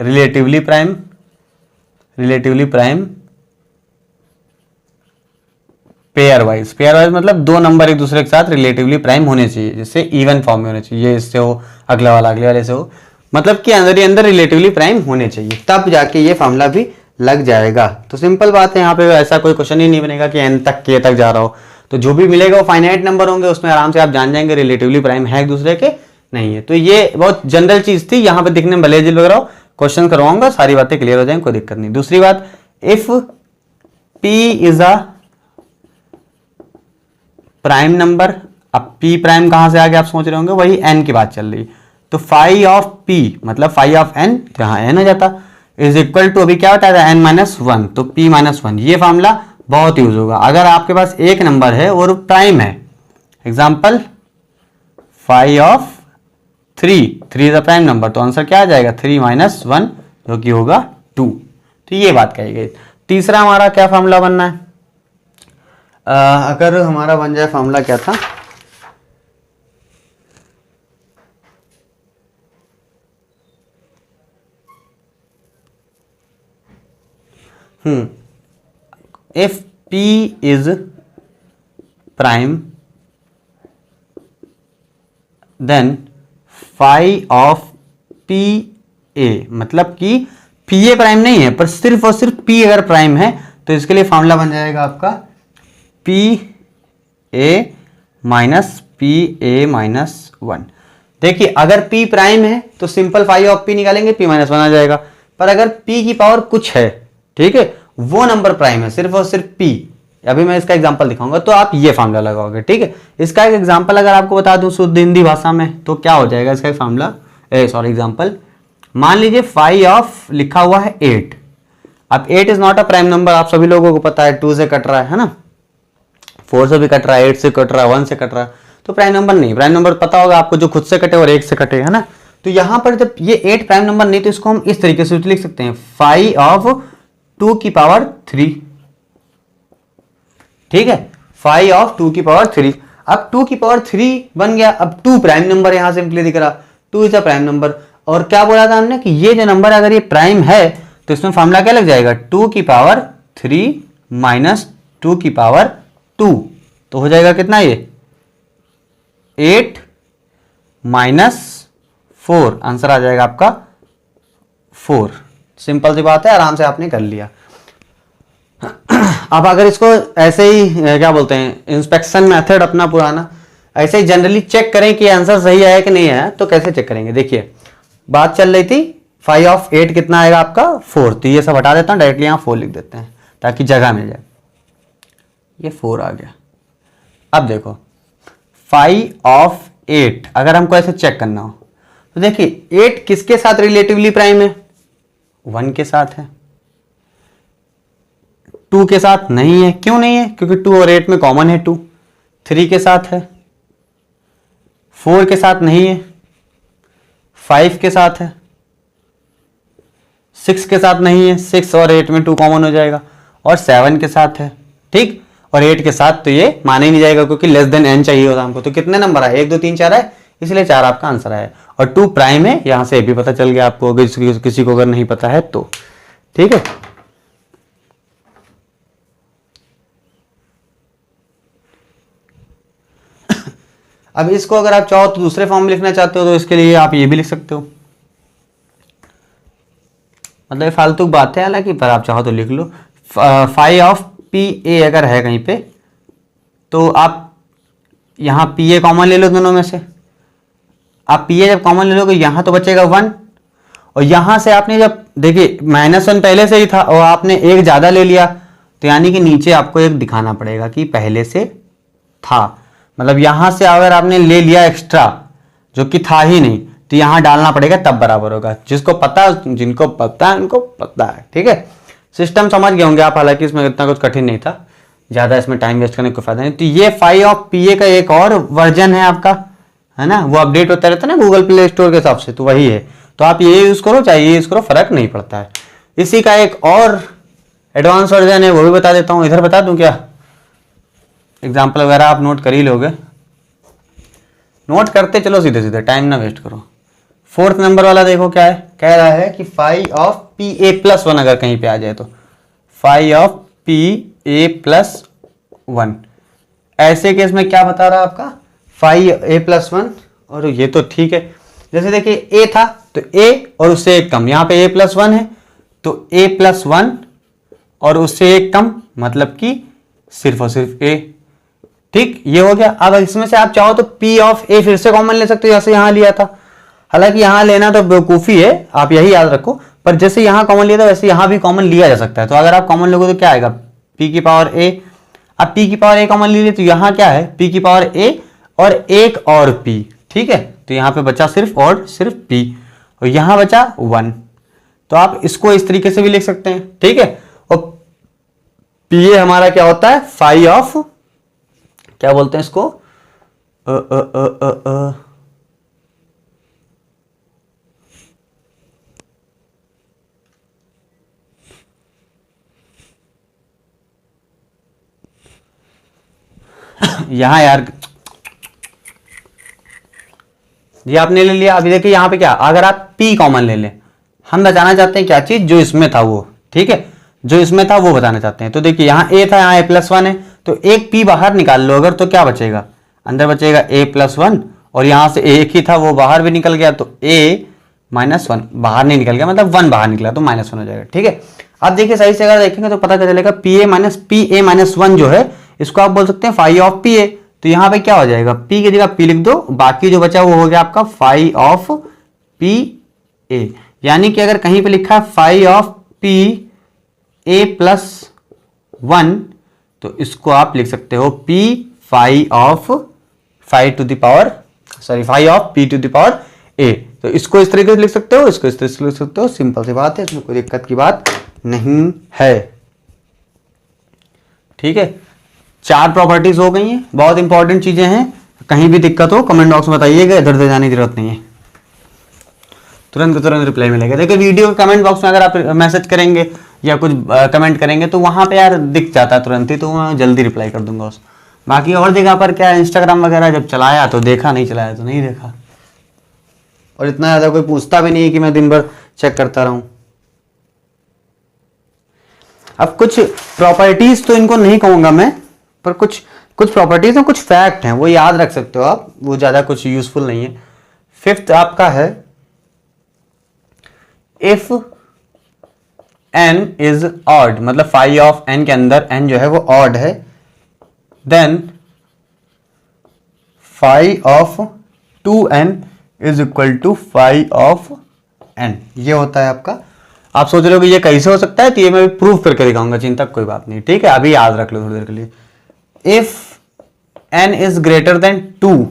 relatively prime, relatively prime pairwise. Pairwise मतलब दो नंबर एक दूसरे के साथ रिलेटिवली प्राइम होने चाहिए, जिससे इवन फॉर्म में होने चाहिए, ये इससे हो, अगला वाला अगले वाले से हो, मतलब कि अंदर ही अंदर रिलेटिवली प्राइम होने चाहिए, तब जाके ये फॉर्मूला भी लग जाएगा। तो सिंपल बात है, यहाँ पे ऐसा कोई क्वेश्चन ही नहीं बनेगा कि n तक k तक जा रहा हो। तो जो भी मिलेगा वो फाइनाइट नंबर होंगे, उसमें आराम से आप जान जाएंगे रिलेटिवली प्राइम है एक दूसरे के नहीं है। तो ये बहुत जनरल चीज थी, यहाँ पे दिखने में भले जिल वगैरह क्वेश्चन करवाऊंगा, सारी बातें क्लियर हो जाएंगी, कोई दिक्कत नहीं। दूसरी बात, if p is a prime number, अब p प्राइम कहां से आ गया आप सोच रहे होंगे, वही n की बात चल रही। तो फाई ऑफ p मतलब फाई ऑफ n, जहां n हो जाता, इज इक्वल टू, अभी क्या होता है n माइनस वन, तो p माइनस वन। ये फॉर्मूला बहुत यूज होगा अगर आपके पास एक नंबर है और प्राइम है। Example phi of 3 is a prime number, तो आंसर क्या आ जाएगा 3 माइनस वन, जो कि होगा 2। तो ये बात कही गई। तीसरा हमारा क्या फॉर्मूला बनना है, अगर हमारा बन जाए फॉर्मूला क्या था, if p is prime then phi of P a, मतलब कि पी ए प्राइम नहीं है पर सिर्फ और सिर्फ पी अगर प्राइम है तो इसके लिए फॉर्मूला बन जाएगा आपका P A minus P A minus one. देखिए अगर p प्राइम है तो सिंपल फाई ऑफ p निकालेंगे, p माइनस वन आ जाएगा। पर अगर p की पावर कुछ है, ठीक है, वो नंबर प्राइम है सिर्फ और सिर्फ p, अभी मैं इसका एग्जांपल दिखाऊंगा तो आप ये फार्मूला लगाओगे, ठीक है। इसका एक एग्जांपल अगर आपको बता दूं शुद्ध हिंदी भाषा में तो क्या हो जाएगा इसका फार्मूला, एग्जांपल। मान लीजिए फाई ऑफ लिखा हुआ है 8। अब 8 is not a prime number, आप सभी लोगों को पता है, 2 से कट रहा है ना, 4 से भी कट रहा है, 8 से कट रहा है, 1 से कट रहा है, तो प्राइम नंबर नहीं। प्राइम नंबर पता होगा आपको, जो खुद से कटे और 1 से कटे, है ना। तो यहां पर जब ये 8 प्राइम नंबर नहीं तो इसको हम इस तरीके से लिख सकते हैं, फाई ऑफ 2 की पावर 3, ठीक है, फाई ऑफ 2 की पावर 3। अब 2 की पावर 3 बन गया। अब 2 प्राइम नंबर यहां सिंपली दिख रहा, 2 इज अ प्राइम नंबर। और क्या बोला था हमने कि ये जो नंबर अगर ये प्राइम है तो इसमें फॉर्मूला क्या लग जाएगा, 2 की पावर 3 माइनस 2 की पावर 2, तो हो जाएगा कितना ये 8 माइनस 4, आंसर आ जाएगा आपका 4। सिंपल सी बात है, आराम से आपने कर लिया। अब अगर इसको ऐसे ही क्या बोलते हैं, इंस्पेक्शन मेथड अपना पुराना, ऐसे ही जनरली चेक करें कि आंसर सही आया कि नहीं आया, तो कैसे चेक करेंगे। देखिए बात चल रही थी फाई ऑफ 8 कितना आएगा आपका 4, तो ये सब हटा देता हूं, डायरेक्टली यहां 4 लिख देते हैं ताकि जगह मिल जाए। ये 4 आ गया। अब देखो फाई ऑफ 8 अगर हमको ऐसे चेक करना हो तो देखिए 8 किसके साथ रिलेटिवली प्राइम है, 1 के साथ है, 2 के साथ नहीं है। क्यों नहीं है, क्योंकि 2 और 8 में कॉमन है 2। 3 के साथ है, 4 के साथ नहीं है, 5 के साथ है, 6 के साथ नहीं है, 6 और 8 में 2 कॉमन हो जाएगा, और 7 के साथ है, ठीक। और 8 के साथ तो ये माना ही नहीं जाएगा क्योंकि लेस देन n चाहिए होता हमको। तो कितने नंबर आए, 1 2 3 4 है, इसलिए 4 आपका आंसर है। और 2 प्राइम है, यहां से भी पता चल गया आपको, अगर किसी को अगर नहीं पता है तो, ठीक है। अब इसको अगर आप चाहो तो दूसरे फॉर्म में लिखना चाहते हो तो इसके लिए आप ये भी लिख सकते हो, मतलब ये फालतू बात है हालांकि, पर आप चाहो तो लिख लो। फाई ऑफ पी ए अगर है कहीं पे तो आप यहां पी ए कॉमन ले लो दोनों में से। आप पी ए जब कॉमन ले लोगे यहां तो बचेगा 1, और यहां से आपने जब देखिए -1 पहले से ही था और आपने एक ज्यादा ले लिया, तो यानी कि नीचे आपको एक दिखाना पड़ेगा कि पहले से था। मतलब यहां से अगर आपने ले लिया एक्स्ट्रा जो कि था ही नहीं, तो यहां डालना पड़ेगा तब बराबर होगा। जिसको पता, जिनको पता है उनको पता है, ठीक है। सिस्टम समझ गए होंगे आप, हालांकि इसमें इतना कुछ कठिन नहीं था, ज्यादा इसमें टाइम वेस्ट करने का फायदा नहीं। तो ये फाई ऑफ पी ए का एक और वर्जन है आपका, है ना, वो अपडेट होता रहता है ना गूगल प्ले स्टोर के हिसाब से, तो वही है। तो आप ये यूज करो चाहे ये यूज करो, फर्क नहीं पड़ता है। इसी का एक और एडवांस वर्जन है, वो भी बता देता हूँ। इधर बता दूं क्या, एग्जाम्पल वगैरह आप नोट कर ही लोगे, नोट करते चलो सीधे सीधे, टाइम ना वेस्ट करो। 4th नंबर वाला देखो क्या है, कह रहा है कि phi of P a plus 1 अगर कहीं पे आ जाए तो phi of P a plus 1, ऐसे केस में क्या बता रहा है आपका, फाई ए प्लस 1। और ये तो ठीक है, जैसे देखिए ए था तो ए और उससे एक कम, यहाँ पे ए प्लस 1 है तो ए प्लस 1 और उससे एक कम, मतलब कि सिर्फ और सिर्फ ए, ठीक, ये हो गया। अब इसमें से आप चाहो तो पी ऑफ ए फिर से कॉमन ले सकते हो, जैसे यहां लिया था। हालांकि यहां लेना तो बेवकूफी है, आप यही याद रखो, पर जैसे यहां कॉमन लिया था वैसे यहां भी कॉमन लिया जा सकता है। तो अगर आप कॉमन लोगे तो क्या आएगा, p की पावर a। अब p की पावर a कॉमन ले ली तो यहां क्या है, p की पावर a और एक और p, ठीक है। तो यहां पे बचा सिर्फ और सिर्फ p, और यहां बचा 1। तो आप इसको इस तरीके से भी लिख सकते हैं, ठीक है। और p हमारा क्या होता है, फाई ऑफ, क्या बोलते हैं इसको, यहां यार, ये आपने ले लिया। अभी देखिए यहां पे क्या, अगर आप p कॉमन ले लें, हम बताना चाहते हैं क्या चीज, जो इसमें था वो, ठीक है, जो इसमें था वो बताना चाहते हैं। तो देखिए यहाँ a था, यहाँ a प्लस 1 है, तो एक p बाहर निकाल लो अगर, तो क्या बचेगा, अंदर बचेगा a प्लस 1 और यहाँ से एक ही था वो बाहर भी निकल गया, तो a -1 बाहर नहीं निकल गया, मतलब 1 बाहर निकला तो -1 हो जाएगा। ठीक है, अब देखिए सही से अगर देखेंगे तो पता चलेगा PA-1 जो है इसको आप बोल सकते हैं फाई ऑफ PA। तो यहाँ पे क्या हो जाएगा, P की जगह P लिख दो, बाकी जो बचा वो हो गया आपका फाई ऑफ PA। यानी कि अगर कहीं पे लिखा है फाई ऑफ PA+1 तो इसको आप लिख सकते हो P phi of phi of P⁴A। तो इसको इस तरीके से लिख सकते हो, इसको इस तरीके से लिख सकते हो, सिंपल सी बात है, इसमें कोई दिक्कत की बात नहीं है। ठीक है, 4 प्रॉपर्टीज हो गई हैं, बहुत इंपॉर्टेंट चीजें हैं। कहीं भी दिक्कत हो कमेंट बॉक्स में बताइएगा, इधर उधर जाने की जरूरत नहीं है, तुरंत का तुरंत रिप्लाई मिलेगा। देखिए वीडियो के कमेंट बॉक्स में अगर आप मैसेज करेंगे या कुछ कमेंट करेंगे तो वहां पे यार दिख जाता है तुरंत ही, तो मैं जल्दी रिप्लाई कर दूंगा उस। बाकी और जगह पर क्या इंस्टाग्राम वगैरह जब चलाया तो देखा, नहीं चलाया तो नहीं देखा, और इतना ज़्यादा कोई पूछता भी नहीं है कि मैं दिन भर चेक करता रहूं। अब कुछ प्रॉपर्टीज तो इनको नहीं कहूंगा मैं, पर कुछ प्रॉपर्टीज हैं, कुछ फैक्ट हैं, वो याद रख सकते हो आप, वो ज़्यादा कुछ यूजफुल नहीं है। 5th आपका है, इफ n इज ऑड, मतलब फाई ऑफ n के अंदर n जो है वो ऑड है, then phi of 2n is equal to phi of n। ये होता है आपका। आप सोच रहे हो कि ये कैसे हो सकता है, तो ये मैं प्रूफ करके दिखाऊंगा, चिंता कोई बात नहीं। ठीक है, अभी याद रख लो थोड़ी देर के लिए। If n is greater than 2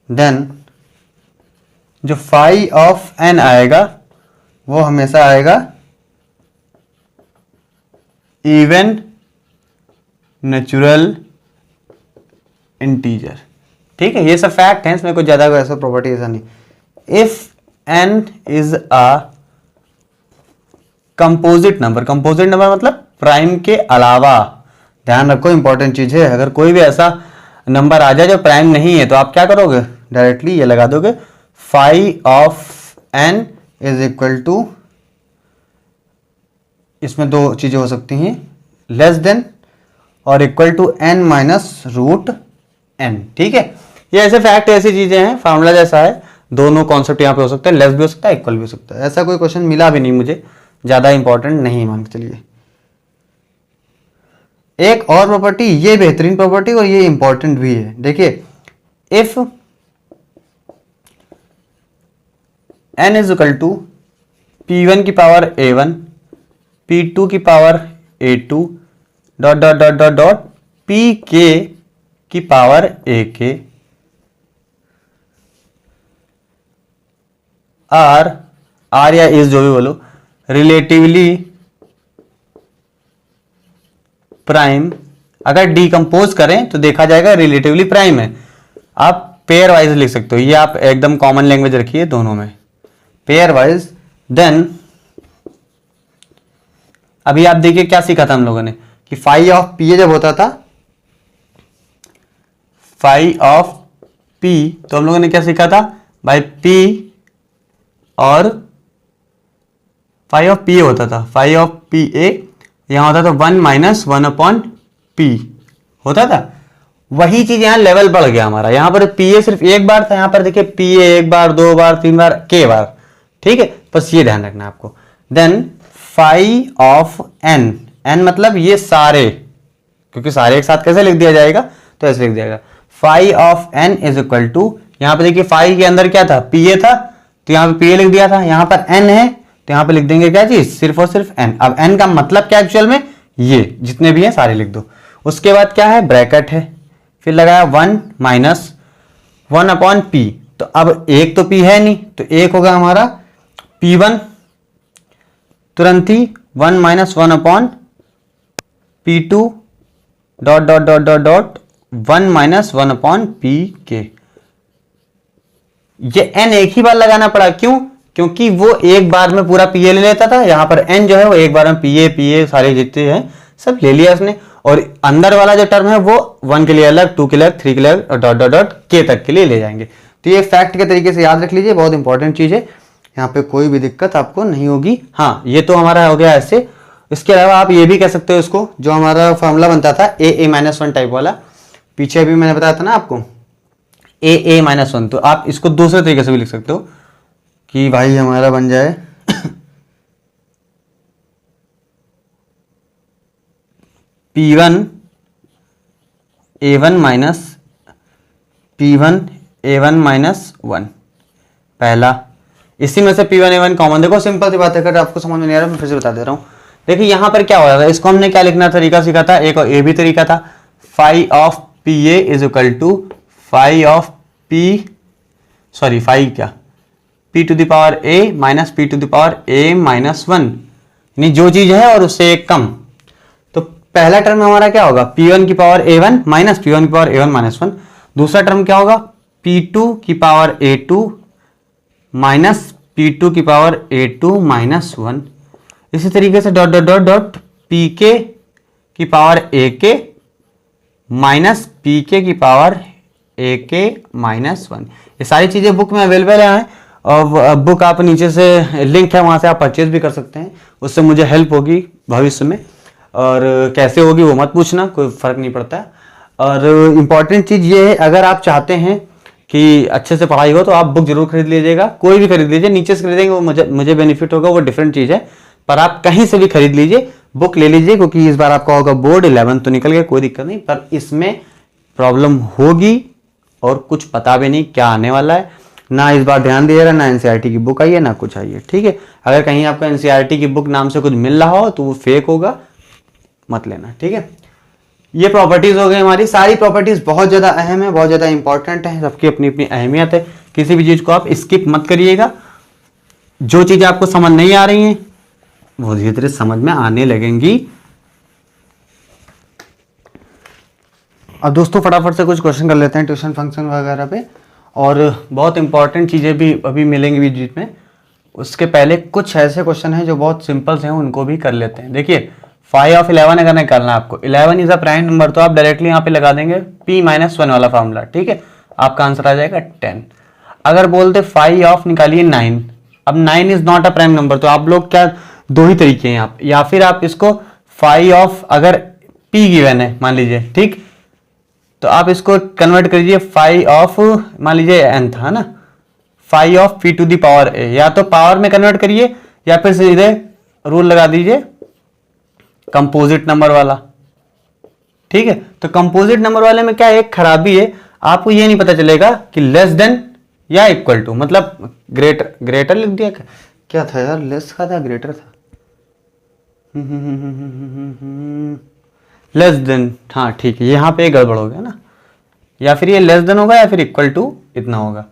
then जो फाई ऑफ n आएगा वो हमेशा आएगा इवन नेचुरल इंटीजर। ठीक है, ये सब फैक्ट हैं, इसमें कुछ ज्यादा ऐसा प्रॉपर्टी ऐसा नहीं। If n is a composite number, composite number मतलब प्राइम के अलावा, ध्यान रखो इंपॉर्टेंट चीज है, अगर कोई भी ऐसा नंबर आ जाए जो प्राइम नहीं है तो आप क्या करोगे, डायरेक्टली ये लगा दोगे, phi of n is equal to, इसमें 2 चीजें हो सकती हैं, लेस देन और equal to n minus root n। ठीक है, ये ऐसे फैक्ट ऐसी चीजें हैं, फॉर्मूला जैसा है, दोनों कॉन्सेप्ट यहाँ पे हो सकते हैं, लेस भी हो सकता है, इक्वल भी हो सकता है। ऐसा कोई क्वेश्चन मिला भी नहीं मुझे, ज्यादा इंपॉर्टेंट नहीं मान के चलिए। एक और प्रॉपर्टी, ये बेहतरीन प्रॉपर्टी और ये इंपॉर्टेंट भी है, देखिए, if n is equal to P1 की पावर A1 P2 की power A2 dot dot dot dot dot PK की पावर AK R या इस जो भी बोलो रिलेटिवली प्राइम, अगर डीकंपोज करें तो देखा जाएगा रिलेटिवली प्राइम है। आप पेयर वाइज लिख सकते हो, ये आप एकदम कॉमन लैंग्वेज रखिए दोनों में, पेयर वाइज। देन अभी आप देखिए क्या सीखा था हम लोगों ने कि फाई ऑफ पी जब होता था, फाई ऑफ पी, तो हम लोगों ने क्या सीखा था भाई, पी और फाई ऑफ पी होता था, फाई ऑफ पी ए यहां होता था 1 माइनस 1/p होता था। वही चीज यहां लेवल बढ़ गया हमारा, यहां पर पी ए सिर्फ एक बार था, यहां पर देखिए पी ए 1 बार 2 बार 3 बार के बार। ठीक है, बस ये ध्यान रखना है आपको। Then phi of n, n मतलब ये सारे, क्योंकि सारे एक साथ कैसे लिख दिया जाएगा, तो ऐसे लिख दिया जाएगा, phi of n is equal to, यहां पर देखिए फाई के अंदर क्या था, पी ए था, तो यहां पर पी ए लिख दिया था, यहां पर एन है तो यहां पे लिख देंगे क्या चीज, सिर्फ और सिर्फ n। अब n का मतलब क्या एक्चुअल में, ये जितने भी हैं सारे लिख दो। उसके बाद क्या है, ब्रैकेट है, फिर लगाया 1 माइनस 1/p, तो अब एक तो p है नहीं, तो एक होगा हमारा p1, तुरंत ही 1 minus 1/p2 dot dot dot dot dot 1 minus 1/pk। ये n एक ही बार लगाना पड़ा, क्यों, क्योंकि वो एक बार में पूरा पीए ले लेता था, यहां पर n जो है वो एक बार में पीए सारे जितने हैं सब ले लिया उसने, और अंदर वाला जो टर्म है वो 1 के लिए अलग, 2 के लिए अलग, 3 के लिए अलग, और डॉट डॉट डॉट के तक के लिए ले जाएंगे। तो ये फैक्ट के तरीके से याद रख लीजिए, बहुत इंपॉर्टेंट चीज है, यहाँ पे कोई भी दिक्कत आपको नहीं होगी। हाँ, ये तो हमारा हो गया ऐसे। इसके अलावा आप ये भी कह सकते हो इसको, जो हमारा फॉर्मूला बनता था a-1 टाइप वाला, पीछे भी मैंने बताया था ना आपको, ए माइनस वन। तो आप इसको दूसरे तरीके से भी लिख सकते हो कि भाई हमारा बन जाए P1 A1 minus P1 A1 minus 1 पहला। इसी में से P1 A1 कॉमन, देखो सिंपल सी बात है, अगर आपको समझ में नहीं आ रहा मैं फिर से बता दे रहा हूं। देखिए यहां पर क्या हो रहा था, इसको हमने क्या लिखना तरीका सीखा था, एक और ए भी तरीका था, phi of P A is equal to phi of P, sorry phi क्या, P to the power A minus P to the power A minus one, यानी जो चीज है और उससे एक कम। तो पहला टर्म हमारा क्या होगा, P1 की पावर A1 माइनस P1 की पावर A1 माइनस 1। दूसरा टर्म क्या होगा, P2 की पावर A2 माइनस P2 की पावर A2 माइनस 1। इसी तरीके से dot dot dot dot PK की पावर AK माइनस PK की पावर AK माइनस 1। ये सारी चीजें बुक में अवेलेबल है और बुक आप नीचे से लिंक है, वहां से आप परचेज भी कर सकते हैं, उससे मुझे हेल्प होगी भविष्य में। और कैसे होगी वो मत पूछना, कोई फर्क नहीं पड़ता है। और इम्पॉर्टेंट चीज ये है, अगर आप चाहते हैं कि अच्छे से पढ़ाई हो तो आप बुक जरूर खरीद लीजिएगा, कोई भी खरीद लीजिए, नीचे से खरीदेंगे वो मुझे बेनिफिट होगा, वो डिफरेंट चीज है, पर आप कहीं से भी खरीद लीजिए, बुक ले लीजिए, क्योंकि इस बार आपका होगा बोर्ड 11 तो निकल गया, कोई दिक्कत नहीं, पर इसमें प्रॉब्लम होगी और कुछ पता भी नहीं क्या आने वाला है, ना इस बार ध्यान दिया रहा, ना एनसीईआरटी की बुक आई है, ना कुछ आई है, ठीक है। अगर कहीं आपको एनसीईआरटी की बुक नाम से कुछ मिल रहा हो तो वो फेक होगा, मत लेना, ठीक है। ये प्रॉपर्टीज हो गई हमारी, सारी प्रॉपर्टीज बहुत ज्यादा अहम है, बहुत ज्यादा इंपॉर्टेंट है, सबकी अपनी अपनी अहमियत है, किसी भी चीज को आप स्किप मत करिएगा। जो चीज आपको समझ नहीं आ रही है वो धीरे धीरे समझ में आने लगेंगी। अब दोस्तों फटाफट से कुछ क्वेश्चन कर लेते हैं ट्यूशन फंक्शन वगैरह पे, और बहुत इंपॉर्टेंट चीजें भी अभी मिलेंगी बीच में। उसके पहले कुछ ऐसे क्वेश्चन हैं जो बहुत सिंपल हैं, उनको भी कर लेते हैं। देखिए फाई ऑफ 11 अगर निकालना है आपको, 11 इज अ प्राइम नंबर, तो आप डायरेक्टली यहाँ पे लगा देंगे p माइनस 1 वाला फॉर्मूला, ठीक है, आपका आंसर आ जाएगा 10। अगर बोलते फाई ऑफ निकालिए 9, अब 9 is not a prime number, तो आप लोग क्या, दो ही तरीके हैं आप, या फिर आप इसको फाई ऑफ, अगर p गिवन है मान लीजिए, ठीक, तो आप इसको कन्वर्ट करिए फाई ऑफ, मान लीजिए n था ना, phi of p to the power a, या तो पावर में कन्वर्ट करिए या फिर सीधे रूल लगा दीजिए कंपोजिट नंबर वाला, ठीक है। तो कंपोजिट नंबर वाले में क्या एक खराबी है, आपको ये नहीं पता चलेगा कि लेस देन या इक्वल टू, मतलब ग्रेटर लिख दिया, क्या था यार, लेस का था ग्रेटर था, लेस देन, हाँ ठीक है, यहाँ पे गड़बड़ हो गया ना, या फिर ये लेस देन होगा या फिर इक्वल टू इतना होगा।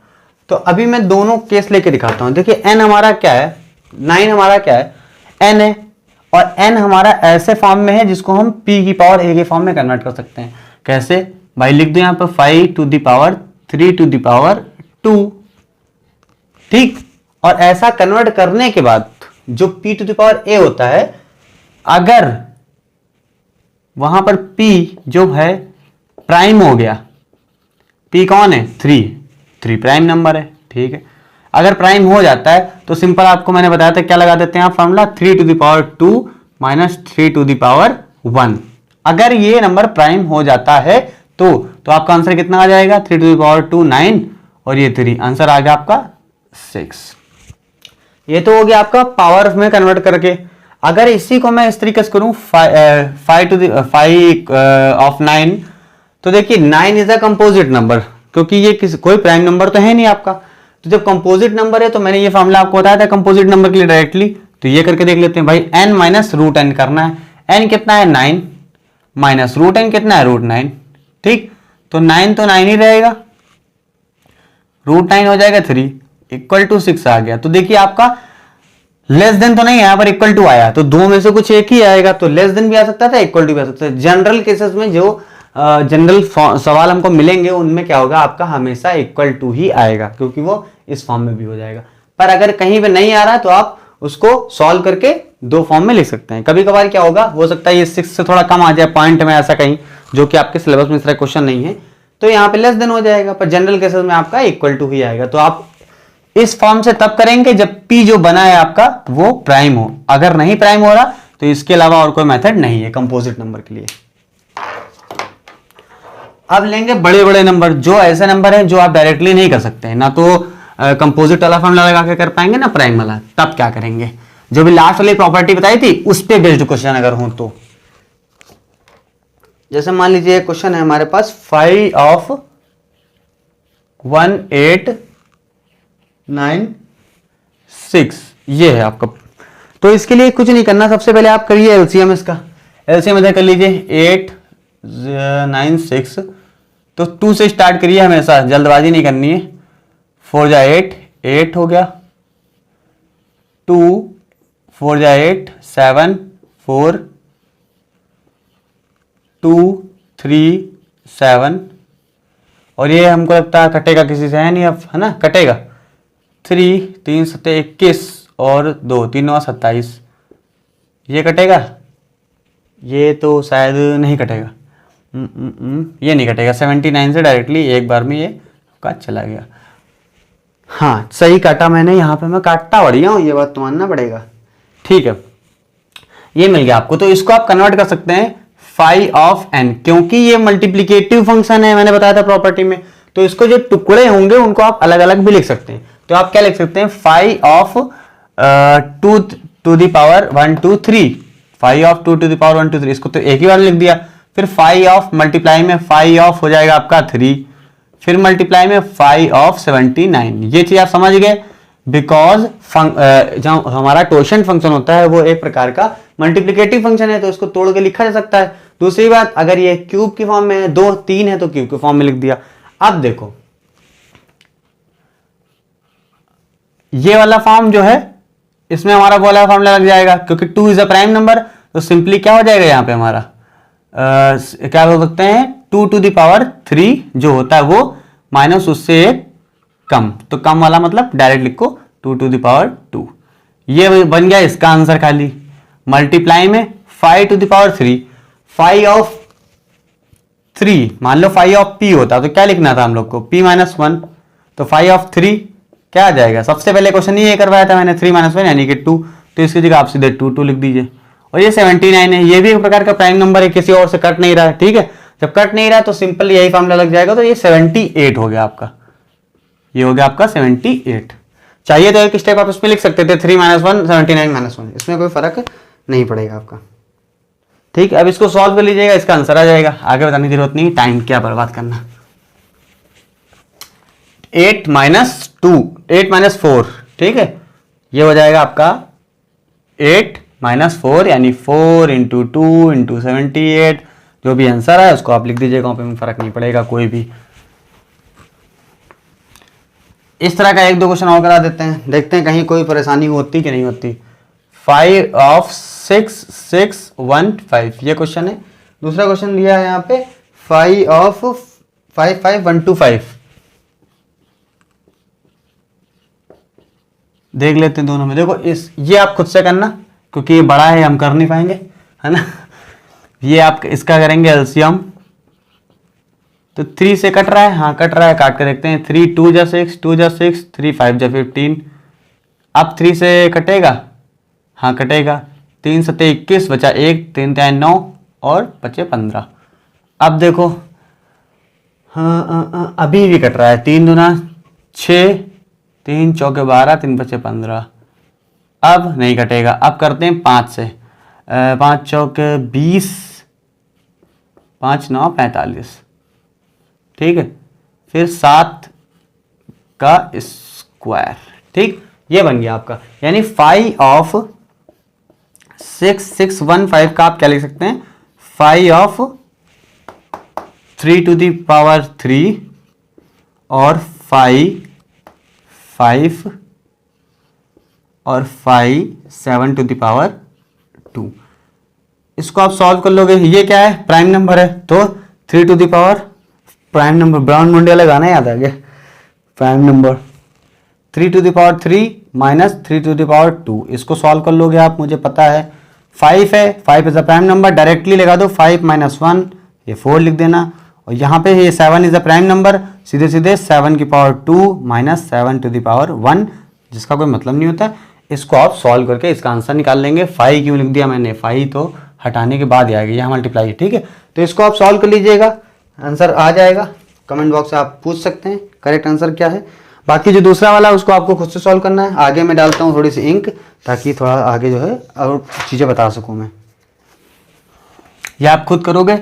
तो अभी मैं दोनों केस लेके दिखाता हूं। देखिए n हमारा क्या है, 9 हमारा क्या है, n है, और n हमारा ऐसे फॉर्म में है जिसको हम p की पावर a के फॉर्म में कन्वर्ट कर सकते हैं। कैसे भाई, लिख दो यहाँ पर 5 to the power 3 to the power 2, ठीक। और ऐसा कन्वर्ट करने के बाद जो p to the power a होता है, अगर वहां पर p जो है प्राइम हो गया, p कौन है, 3 प्राइम नंबर है, ठीक है। अगर प्राइम हो जाता है तो सिंपल आपको मैंने बताया था क्या लगा देते हैं आप formula, 3 to the power 2 minus 3 to the power 1। अगर ये नंबर प्राइम हो जाता है तो आपका आंसर कितना आ जाएगा, 3 टू द पावर 2 9, और ये 3, आंसर आ गया आपका 6। ये तो हो गया आपका पावर में कन्वर्ट करके। अगर इसी को मैं इस तरीके से करूं, 5 ऑफ 9, तो देखिए 9 इज अ कंपोजिट नंबर, क्योंकि ये कोई प्राइम नंबर तो है नहीं आपका। तो जब कंपोजिट नंबर है तो मैंने ये फॉर्मूला आपको बताया था कंपोजिट नंबर के लिए डायरेक्टली, तो ये करके देख लेते हैं भाई, n माइनस रूट n करना है, n कितना है 9 माइनस रूट n कितना है रूट 9, ठीक। तो 9 तो 9 ही रहेगा, रूट 9 हो जाएगा 3 इक्वल टू 6 आ गया। तो देखिए आपका लेस देन तो नहीं है, यहाँ पर इक्वल टू आया, तो दो में से कुछ एक ही आएगा, तो लेस देन भी आ सकता था, इक्वल टू भी आ सकता है। जनरल केसेस में जो जनरल सवाल हमको मिलेंगे उनमें क्या होगा, आपका हमेशा इक्वल टू ही आएगा, क्योंकि वो इस फॉर्म में भी हो जाएगा। पर अगर कहीं पे नहीं आ रहा तो आप उसको सॉल्व करके दो फॉर्म में लिख सकते हैं। कभी कभार क्या होगा, हो सकता है ये 6 से थोड़ा कम आ जाए पॉइंट में, ऐसा कहीं जो कि आपके सिलेबस में इस तरह क्वेश्चन नहीं है, तो यहाँ पे लेस देन हो जाएगा, पर जनरल केसेस में आपका इक्वल टू ही आएगा। तो आप इस फॉर्म से तब करेंगे जब P जो बना है आपका वो प्राइम हो। अगर नहीं प्राइम हो रहा तो इसके अलावा और कोई मेथड नहीं है कंपोजिट नंबर के लिए। अब लेंगे बड़े बड़े नंबर, जो ऐसे नंबर हैं जो आप डायरेक्टली नहीं कर सकते हैं, ना तो कंपोजिट वाला फॉर्मूला लगा के कर पाएंगे ना प्राइम वाला। तब क्या करेंगे, जो भी लास्ट वाली प्रॉपर्टी बताई थी उस पे बेस्ड क्वेश्चन अगर हो तो, जैसे मान लीजिए क्वेश्चन है हमारे पास 5 ऑफ 1896, ये है आपका। तो इसके लिए कुछ नहीं करना, सबसे पहले आप करिए एलसीएम, इसका एलसीएम इधर कर लीजिए 896, तो 2 से स्टार्ट करिए हमेशा, जल्दबाजी नहीं करनी है। 4 जा 8, 8 हो गया, 2 4 जा 8, 7 4 2 3 7, और ये हमको लगता है कटेगा किसी से, है नहीं अब, है ना, कटेगा। 3 3 7 21 और 2 3 9 27, ये कटेगा, ये तो शायद नहीं कटेगा, ये नहीं कटेगा। 79 से डायरेक्टली एक बार में ये काट चला गया। हाँ सही काटा मैंने, यहाँ पे मैं काटता बढ़िया हूँ, ये बात तो मानना पड़ेगा। ठीक है, ये मिल गया आपको। तो इसको आप कन्वर्ट कर सकते हैं 5 ऑफ n, क्योंकि ये मल्टीप्लिकेटिव फंक्शन है, मैंने बताया था प्रॉपर्टी में। तो इसको जो टुकड़े होंगे उनको आप अलग अलग भी लिख सकते हैं। तो आप क्या लिख सकते हैं, 5 of 2 to the power 1 2 3, 5 of 2 to the power 1 2 3, इसको तो एक ही बार लिख दिया। फिर 5 ऑफ मल्टीप्लाई में 5 ऑफ हो जाएगा आपका 3, फिर मल्टीप्लाई में 5 ऑफ 79। ये चीज आप समझ गए, बिकॉज जब हमारा टोशन फंक्शन होता है वो एक प्रकार का मल्टीप्लिकेटिव फंक्शन है, तो इसको तोड़ के लिखा जा सकता है। दूसरी बात, अगर ये क्यूब की फॉर्म में है, 2 3 है तो क्यूब के फॉर्म में लिख दिया। अब देखो ये वाला फॉर्म जो है, इसमें हमारा वो वाला फॉर्मूला लग जाएगा, क्योंकि 2 इज अ प्राइम नंबर, तो सिंपली क्या हो जाएगा यहाँ पे हमारा, क्या बोल सकते हैं, 2 टू द पावर 3 जो होता है वो माइनस उससे एक कम, तो कम वाला मतलब डायरेक्ट लिखो 2 टू द पावर 2। ये बन गया इसका आंसर खाली। मल्टीप्लाई में 5 टू द पावर 3, 5 ऑफ 3, मान लो 5 ऑफ p होता तो क्या लिखना था हम लोग को, p माइनस 1, तो 5 ऑफ 3 क्या आ जाएगा। सबसे पहले क्वेश्चन ये करवाया था मैंने, 3 माइनस 1 यानी कि 2, तो इसकी जगह आप सीधे 2 2 लिख दीजिए। और ये 79 है, ये भी एक प्रकार का प्राइम नंबर है, किसी और से कट नहीं रहा है। ठीक है, जब कट नहीं रहा तो सिंपल यही फॉर्मूला लग जाएगा, तो ये 78 हो गया आपका, ये हो गया आपका 78। चाहिए तो एक स्टेप आप इसमें लिख सकते थे, 3 माइनस 1 79 माइनस 1, इसमें कोई फर्क नहीं पड़ेगा आपका। ठीक है, अब इसको सॉल्व कर लीजिएगा, इसका आंसर आ जाएगा। आगे बताने की जरूरत नहीं, टाइम क्या बर्बाद करना। 8 माइनस 2, 8 माइनस 4, ठीक है, ये हो जाएगा आपका 8 माइनस 4, यानी 4 इंटू 2 इंटू 78, जो भी आंसर है उसको आप लिख दीजिएगा, वहाँ पे फर्क नहीं पड़ेगा कोई भी। इस तरह का 1 2 क्वेश्चन और करा देते हैं, देखते हैं कहीं कोई परेशानी होती कि नहीं होती। 5 ऑफ 6 6 1 5, ये क्वेश्चन है। दूसरा क्वेश्चन दिया है यहाँ पे 5 ऑफ 5 5 1 2 5, देख लेते हैं दोनों में। देखो ये आप खुद से करना, क्योंकि ये बड़ा है, हम कर नहीं पाएंगे, है ना। ये आप इसका करेंगे एलसीएम, तो 3 से कट रहा है, हाँ कट रहा है, काट के देखते हैं। 3 2 जा 6, 2 जा 6, 3 5 जा 15। अब 3 से कटेगा, हाँ कटेगा। 3 7 21, बचा 1, 3 3 9 और बचे 15। अब देखो हाँ अभी भी कट रहा है, 3 दूना 6, 3 चौके 12, 3 बचे 15। अब नहीं कटेगा, अब करते हैं 5 से, 5 चौके 20, 5 9 45, ठीक है। फिर 7 का स्क्वायर, ठीक, ये बन गया आपका। यानी 5 ऑफ 6 6 1 5 का आप क्या लिख सकते हैं, 5 ऑफ 3 टू द पावर 3 और 5 5 और 5 7 टू द पावर 2। इसको आप सॉल्व कर लोगे। ये क्या है, प्राइम नंबर है, तो 3 to the power, prime number Brown Munde वाला गाना याद आ गया, prime number 3 to the power 3 minus 3 to the power 2। इसको सॉल्व कर लोगे आप, मुझे पता है 5 है, 5 is a prime number, directly लगा दो 5 माइनस 1, ये 4 लिख देना। और यहाँ पे ये 7 इज अ प्राइम नंबर, सीधे सीधे 7 की power 2 minus 7 to the power 1, जिसका कोई मतलब नहीं होता। इसको आप सॉल्व करके इसका आंसर निकाल लेंगे। 5 क्यों लिख दिया मैंने, 5 तो हटाने के बाद ही आएगी, यहाँ मल्टीप्लाई, ठीक है। तो इसको आप सॉल्व कर लीजिएगा। आंसर आ जाएगा, कमेंट बॉक्स से आप पूछ सकते हैं करेक्ट आंसर क्या है। बाकी जो दूसरा वाला उसको आपको खुद से सॉल्व करना है। आगे मैं डालता हूँ थोड़ी सी इंक, ताकि थोड़ा आगे जो है और चीज़ें बता सकूँ मैं। ये आप खुद करोगे,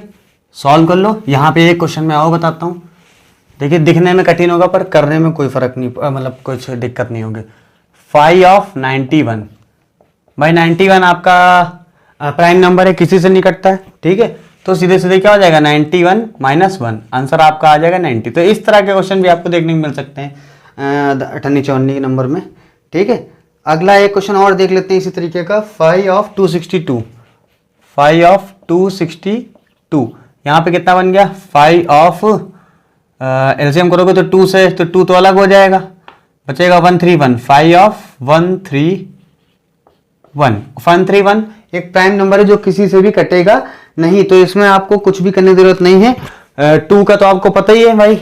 सॉल्व कर लो। यहाँ पे एक क्वेश्चन मैं और बताता हूँ। देखिए दिखने में कठिन होगा पर करने में कोई फर्क नहीं, मतलब कुछ दिक्कत नहीं होगी। 5 ऑफ 91, भाई 91 आपका प्राइम नंबर है, किसी से नहीं कटता है, ठीक है। तो सीधे सीधे क्या हो जाएगा 91 माइनस 1, आंसर आपका आ जाएगा 90। तो इस तरह के क्वेश्चन भी आपको देखने को मिल सकते हैं 58-54 नंबर में, ठीक है। अगला एक क्वेश्चन और देख लेते हैं इसी तरीके का। 5 ऑफ 262, 5 ऑफ 262, यहाँ पे कितना बन गया 5 ऑफ एलसीएम करोगे तो 2 से, तो 2 तो अलग हो जाएगा, बचेगा 131। 5 ऑफ 131 एक प्राइम नंबर है जो किसी से भी कटेगा नहीं, तो इसमें आपको कुछ भी करने की जरूरत नहीं है। 2 का तो आपको पता ही है भाई,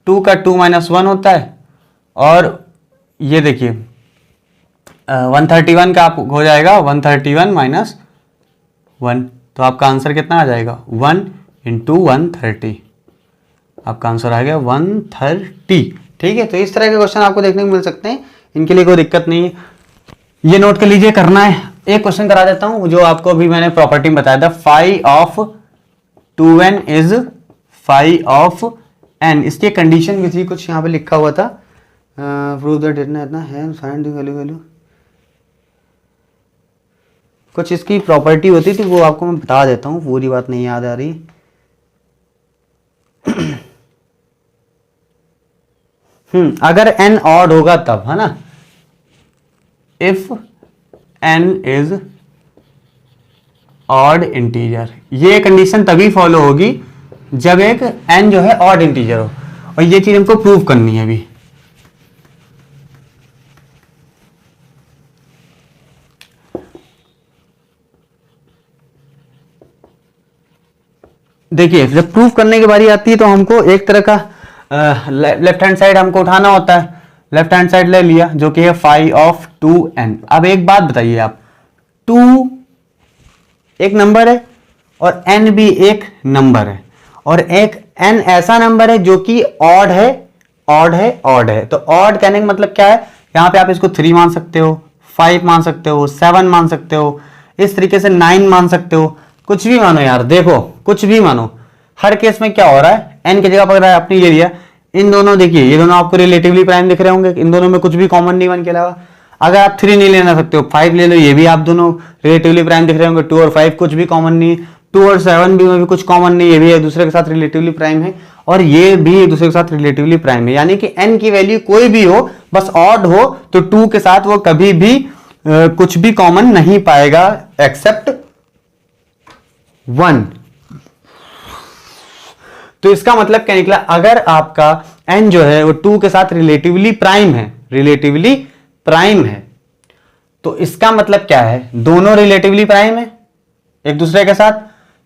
2 का 2 माइनस 1 होता है। और ये देखिए 131 का आप हो जाएगा 131 माइनस 1, तो आपका आंसर कितना आ जाएगा 1 इंटू 130, आपका आंसर आ गया 130, ठीक है। तो इस तरह के क्वेश्चन आपको देखने को मिल सकते हैं, इनके लिए कोई दिक्कत नहीं है। ये नोट कर लीजिए, करना है। एक क्वेश्चन करा देता हूं जो आपको अभी मैंने प्रॉपर्टी में बताया था। 5 of 2n is 5 of n, इसकी कंडीशन भी थी कुछ यहाँ पे लिखा हुआ था। प्रूव दैट इतना इतना है, फाइंड द वैल्यू कुछ इसकी प्रॉपर्टी होती थी, वो आपको मैं बता देता हूँ, पूरी बात नहीं याद आ रही। अगर n ऑड होगा तब, है ना, if n is odd integer, ये कंडीशन तभी फॉलो होगी जब एक n जो है ऑड इंटीजर हो, और ये चीज हमको प्रूव करनी है अभी। देखिए जब प्रूफ करने की बारी आती है तो हमको एक तरह का लेफ्ट हैंड साइड हमको उठाना होता है। लेफ्ट हैंड साइड ले लिया जो कि है 5 ऑफ 2n। अब एक बात बताइए आप, 2 एक नंबर है और n भी एक नंबर है, और एक n ऐसा नंबर है जो कि ऑड है, ऑड है, ऑड है। तो ऑड कहने का मतलब क्या है, यहां पे आप इसको 3 मान सकते हो, 5 मान सकते हो, 7 मान सकते हो, इस तरीके से 9 मान सकते हो, कुछ भी मानो यार, देखो कुछ भी मानो। हर केस में क्या हो रहा है, n की जगह पर आपने ये लिया, इन दोनों देखिए ये दोनों आपको रिलेटिवली प्राइम दिख रहे होंगे, इन दोनों में कुछ भी कॉमन नहीं बन के अलावा। अगर आप 3 नहीं लेना सकते हो, 5 ले लो, ये भी आप दोनों रिलेटिवली प्राइम दिख रहे होंगे। 2 और 5 कुछ भी कॉमन नहीं, 2 और 7 भी में भी कुछ कॉमन नहीं, ये भी एक दूसरे के साथ रिलेटिवली प्राइम है, और ये भी एक दूसरे के साथ रिलेटिवली प्राइम है। यानी कि n की वैल्यू कोई भी हो, बस ऑड हो, तो 2 के साथ वो कभी भी कुछ भी कॉमन नहीं पाएगा एक्सेप्ट 1। तो इसका मतलब क्या निकला, अगर आपका n जो है वो 2 के साथ रिलेटिवली प्राइम है, रिलेटिवली प्राइम है, तो इसका मतलब क्या है, दोनों रिलेटिवली प्राइम है एक दूसरे के साथ।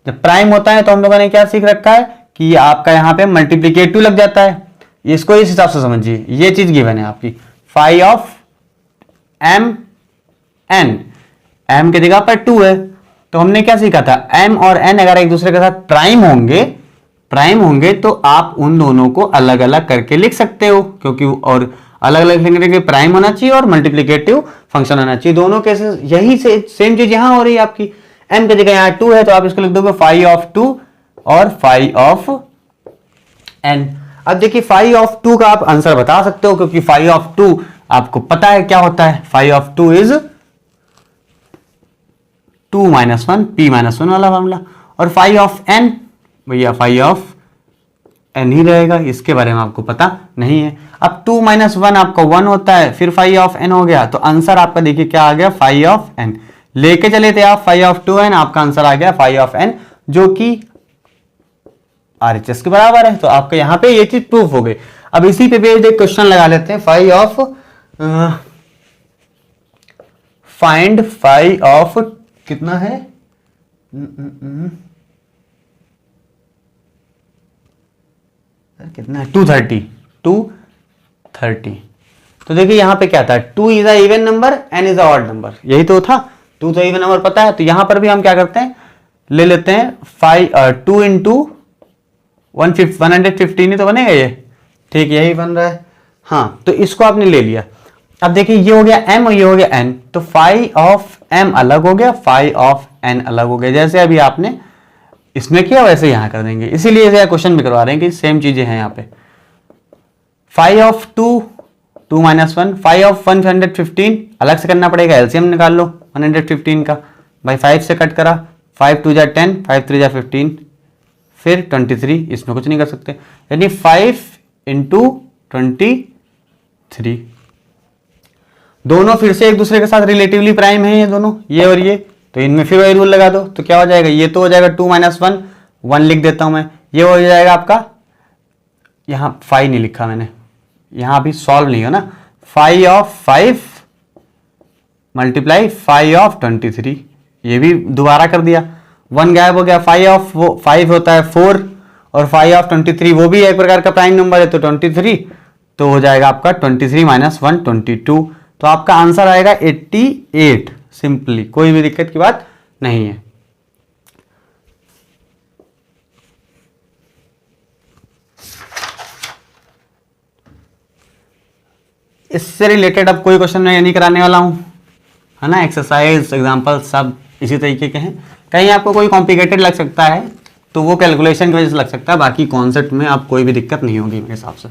जब प्राइम होता है तो हम लोगों ने क्या सीख रखा है कि आपका यहां पे मल्टीप्लिकेटिव लग जाता है। इसको इस हिसाब से समझिए, ये चीज गिवन है आपकी 5 ऑफ m n, m की जगह पर 2 है, तो हमने क्या सीखा था, m और n अगर एक दूसरे के साथ प्राइम होंगे तो आप उन दोनों को अलग अलग करके लिख सकते हो, क्योंकि और अलग अलग लिखने के प्राइम होना चाहिए और मल्टीप्लिकेटिव फंक्शन होना चाहिए। दोनों केसेस यही से सेम चीज यहां हो रही है आपकी। m की जगह यहां 2 है तो आप इसको लिख दोगे 5 ऑफ 2 और 5 ऑफ n। अब देखिए 5 ऑफ 2 का आप आंसर बता सकते हो, क्योंकि 5 ऑफ 2 आपको पता है क्या होता है, 5 of 2 is 2 minus 1, p minus 1 वाला मामला। और 5 ऑफ n, भैया 5 ऑफ n ही रहेगा, इसके बारे में आपको पता नहीं है। अब 2 माइनस 1 आपका 1 होता है, फिर 5 ऑफ n हो गया, तो आंसर आपका देखिए क्या आ गया 5 ऑफ n। लेके चले थे आप 5 ऑफ 2n, आपका आंसर आ गया 5 ऑफ n, जो कि RHS के बराबर है। तो आपका यहां पे ये चीज प्रूफ हो गई। अब इसी पे बेस्ड एक क्वेश्चन लगा लेते हैं, 5 ऑफ फाइंड 5 ऑफ कितना है, कितना है 230। तो देखिए यहां पे क्या था, 2 is a even number, n is a odd number, यही तो था। 2 तो इवन नंबर पता है, तो यहां पर भी हम क्या करते हैं, ले लेते हैं 2 इंटू 115 ही तो बनेगा ये, ठीक यही बन रहा है। हाँ, तो इसको आपने ले लिया। अब देखिए ये हो गया m और ये हो गया n, तो फाई ऑफ m अलग हो गया, फाई ऑफ n अलग हो गया। जैसे अभी आपने इसमें किया वैसे यहाँ कर देंगे, इसीलिए क्वेश्चन भी करवा रहे हैं कि सेम चीजें हैं यहाँ पे। फाई ऑफ 2 -1, फाई ऑफ 115 अलग से करना पड़ेगा, एलसीएम निकाल लो 115 का, भाई 5 से कट करा, 5 2 जा 10, 5 3 जा 15, फिर 23, इसमें कुछ नहीं कर सकते, यानी 5 × 23। दोनों फिर से एक दूसरे के साथ रिलेटिवली प्राइम है ये दोनों, ये और ये, तो इनमें फिर वही रूल लगा दो, तो क्या हो जाएगा, ये तो हो जाएगा 2 - 1, 1 लिख देता हूं मैं, ये हो जाएगा आपका, यहां 5 नहीं लिखा मैंने, यहां अभी सॉल्व नहीं हो ना, फाई ऑफ 5 × फाई ऑफ 23, ये भी दोबारा कर दिया, 1 गायब हो गया, फाई ऑफ 5 होता है 4 और फाई ऑफ 23 वो भी एक प्रकार का प्राइम नंबर है, तो 23, तो हो जाएगा आपका 23 - 1 22, तो आपका आंसर आएगा 88। सिंपली, कोई भी दिक्कत की बात नहीं है। इससे रिलेटेड अब कोई क्वेश्चन मैं नहीं कराने वाला हूं, है ना, एक्सरसाइज एग्जांपल सब इसी तरीके के हैं। कहीं आपको कोई कॉम्प्लिकेटेड लग सकता है तो वो कैलकुलेशन की वजह से लग सकता है, बाकी कॉन्सेप्ट में आप कोई भी दिक्कत नहीं होगी मेरे हिसाब से।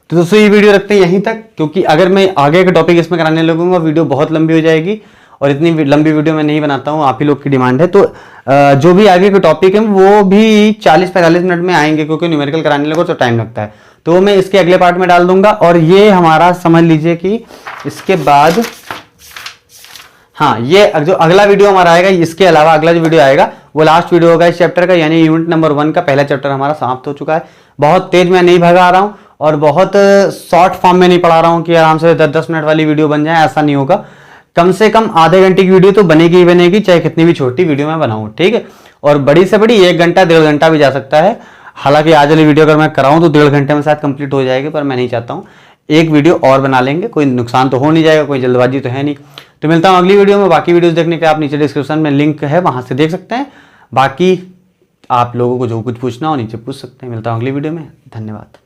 तो दोस्तों ये वीडियो रखते हैं यहीं तक, क्योंकि अगर मैं आगे का टॉपिक इसमें कराने लगूंगा वीडियो बहुत लंबी हो जाएगी, और इतनी लंबी वीडियो मैं नहीं बनाता हूँ, आप ही लोग की डिमांड है। तो जो भी आगे के टॉपिक है वो भी 40-45 मिनट में आएंगे, क्योंकि न्यूमेरिकल कराने लगो तो टाइम लगता है, तो मैं इसके अगले पार्ट में डाल दूंगा। और ये हमारा समझ लीजिए कि इसके बाद, हाँ, ये जो अगला वीडियो हमारा आएगा, इसके अलावा अगला जो वीडियो आएगा वो लास्ट वीडियो होगा इस चैप्टर का, यानी यूनिट नंबर 1 का पहला चैप्टर हमारा समाप्त हो चुका है। बहुत तेज मैं नहीं भगा रहा हूँ और बहुत शॉर्ट फॉर्म में नहीं पढ़ा रहा हूँ कि आराम से 10-10 मिनट वाली वीडियो बन जाए, ऐसा नहीं होगा। कम से कम आधे घंटे की वीडियो तो बनेगी ही बनेगी, चाहे कितनी भी छोटी वीडियो मैं बनाऊं, ठीक है। और बड़ी से बड़ी 1 घंटा 1.5 घंटा भी जा सकता है। हालांकि आज वाली वीडियो अगर मैं कराऊं तो 1.5 घंटे में शायद कंप्लीट हो जाएगी, पर मैं नहीं चाहता हूं, एक वीडियो और बना लेंगे, कोई नुकसान तो हो नहीं जाएगा, कोई जल्दबाजी तो है नहीं। तो मिलता हूं अगली वीडियो में। बाकी वीडियोस देखने के आप नीचे डिस्क्रिप्शन में लिंक है, वहां से देख सकते हैं। बाकी आप लोगों को जो कुछ पूछना हो नीचे पूछ सकते हैं। मिलता हूं अगली वीडियो में, धन्यवाद।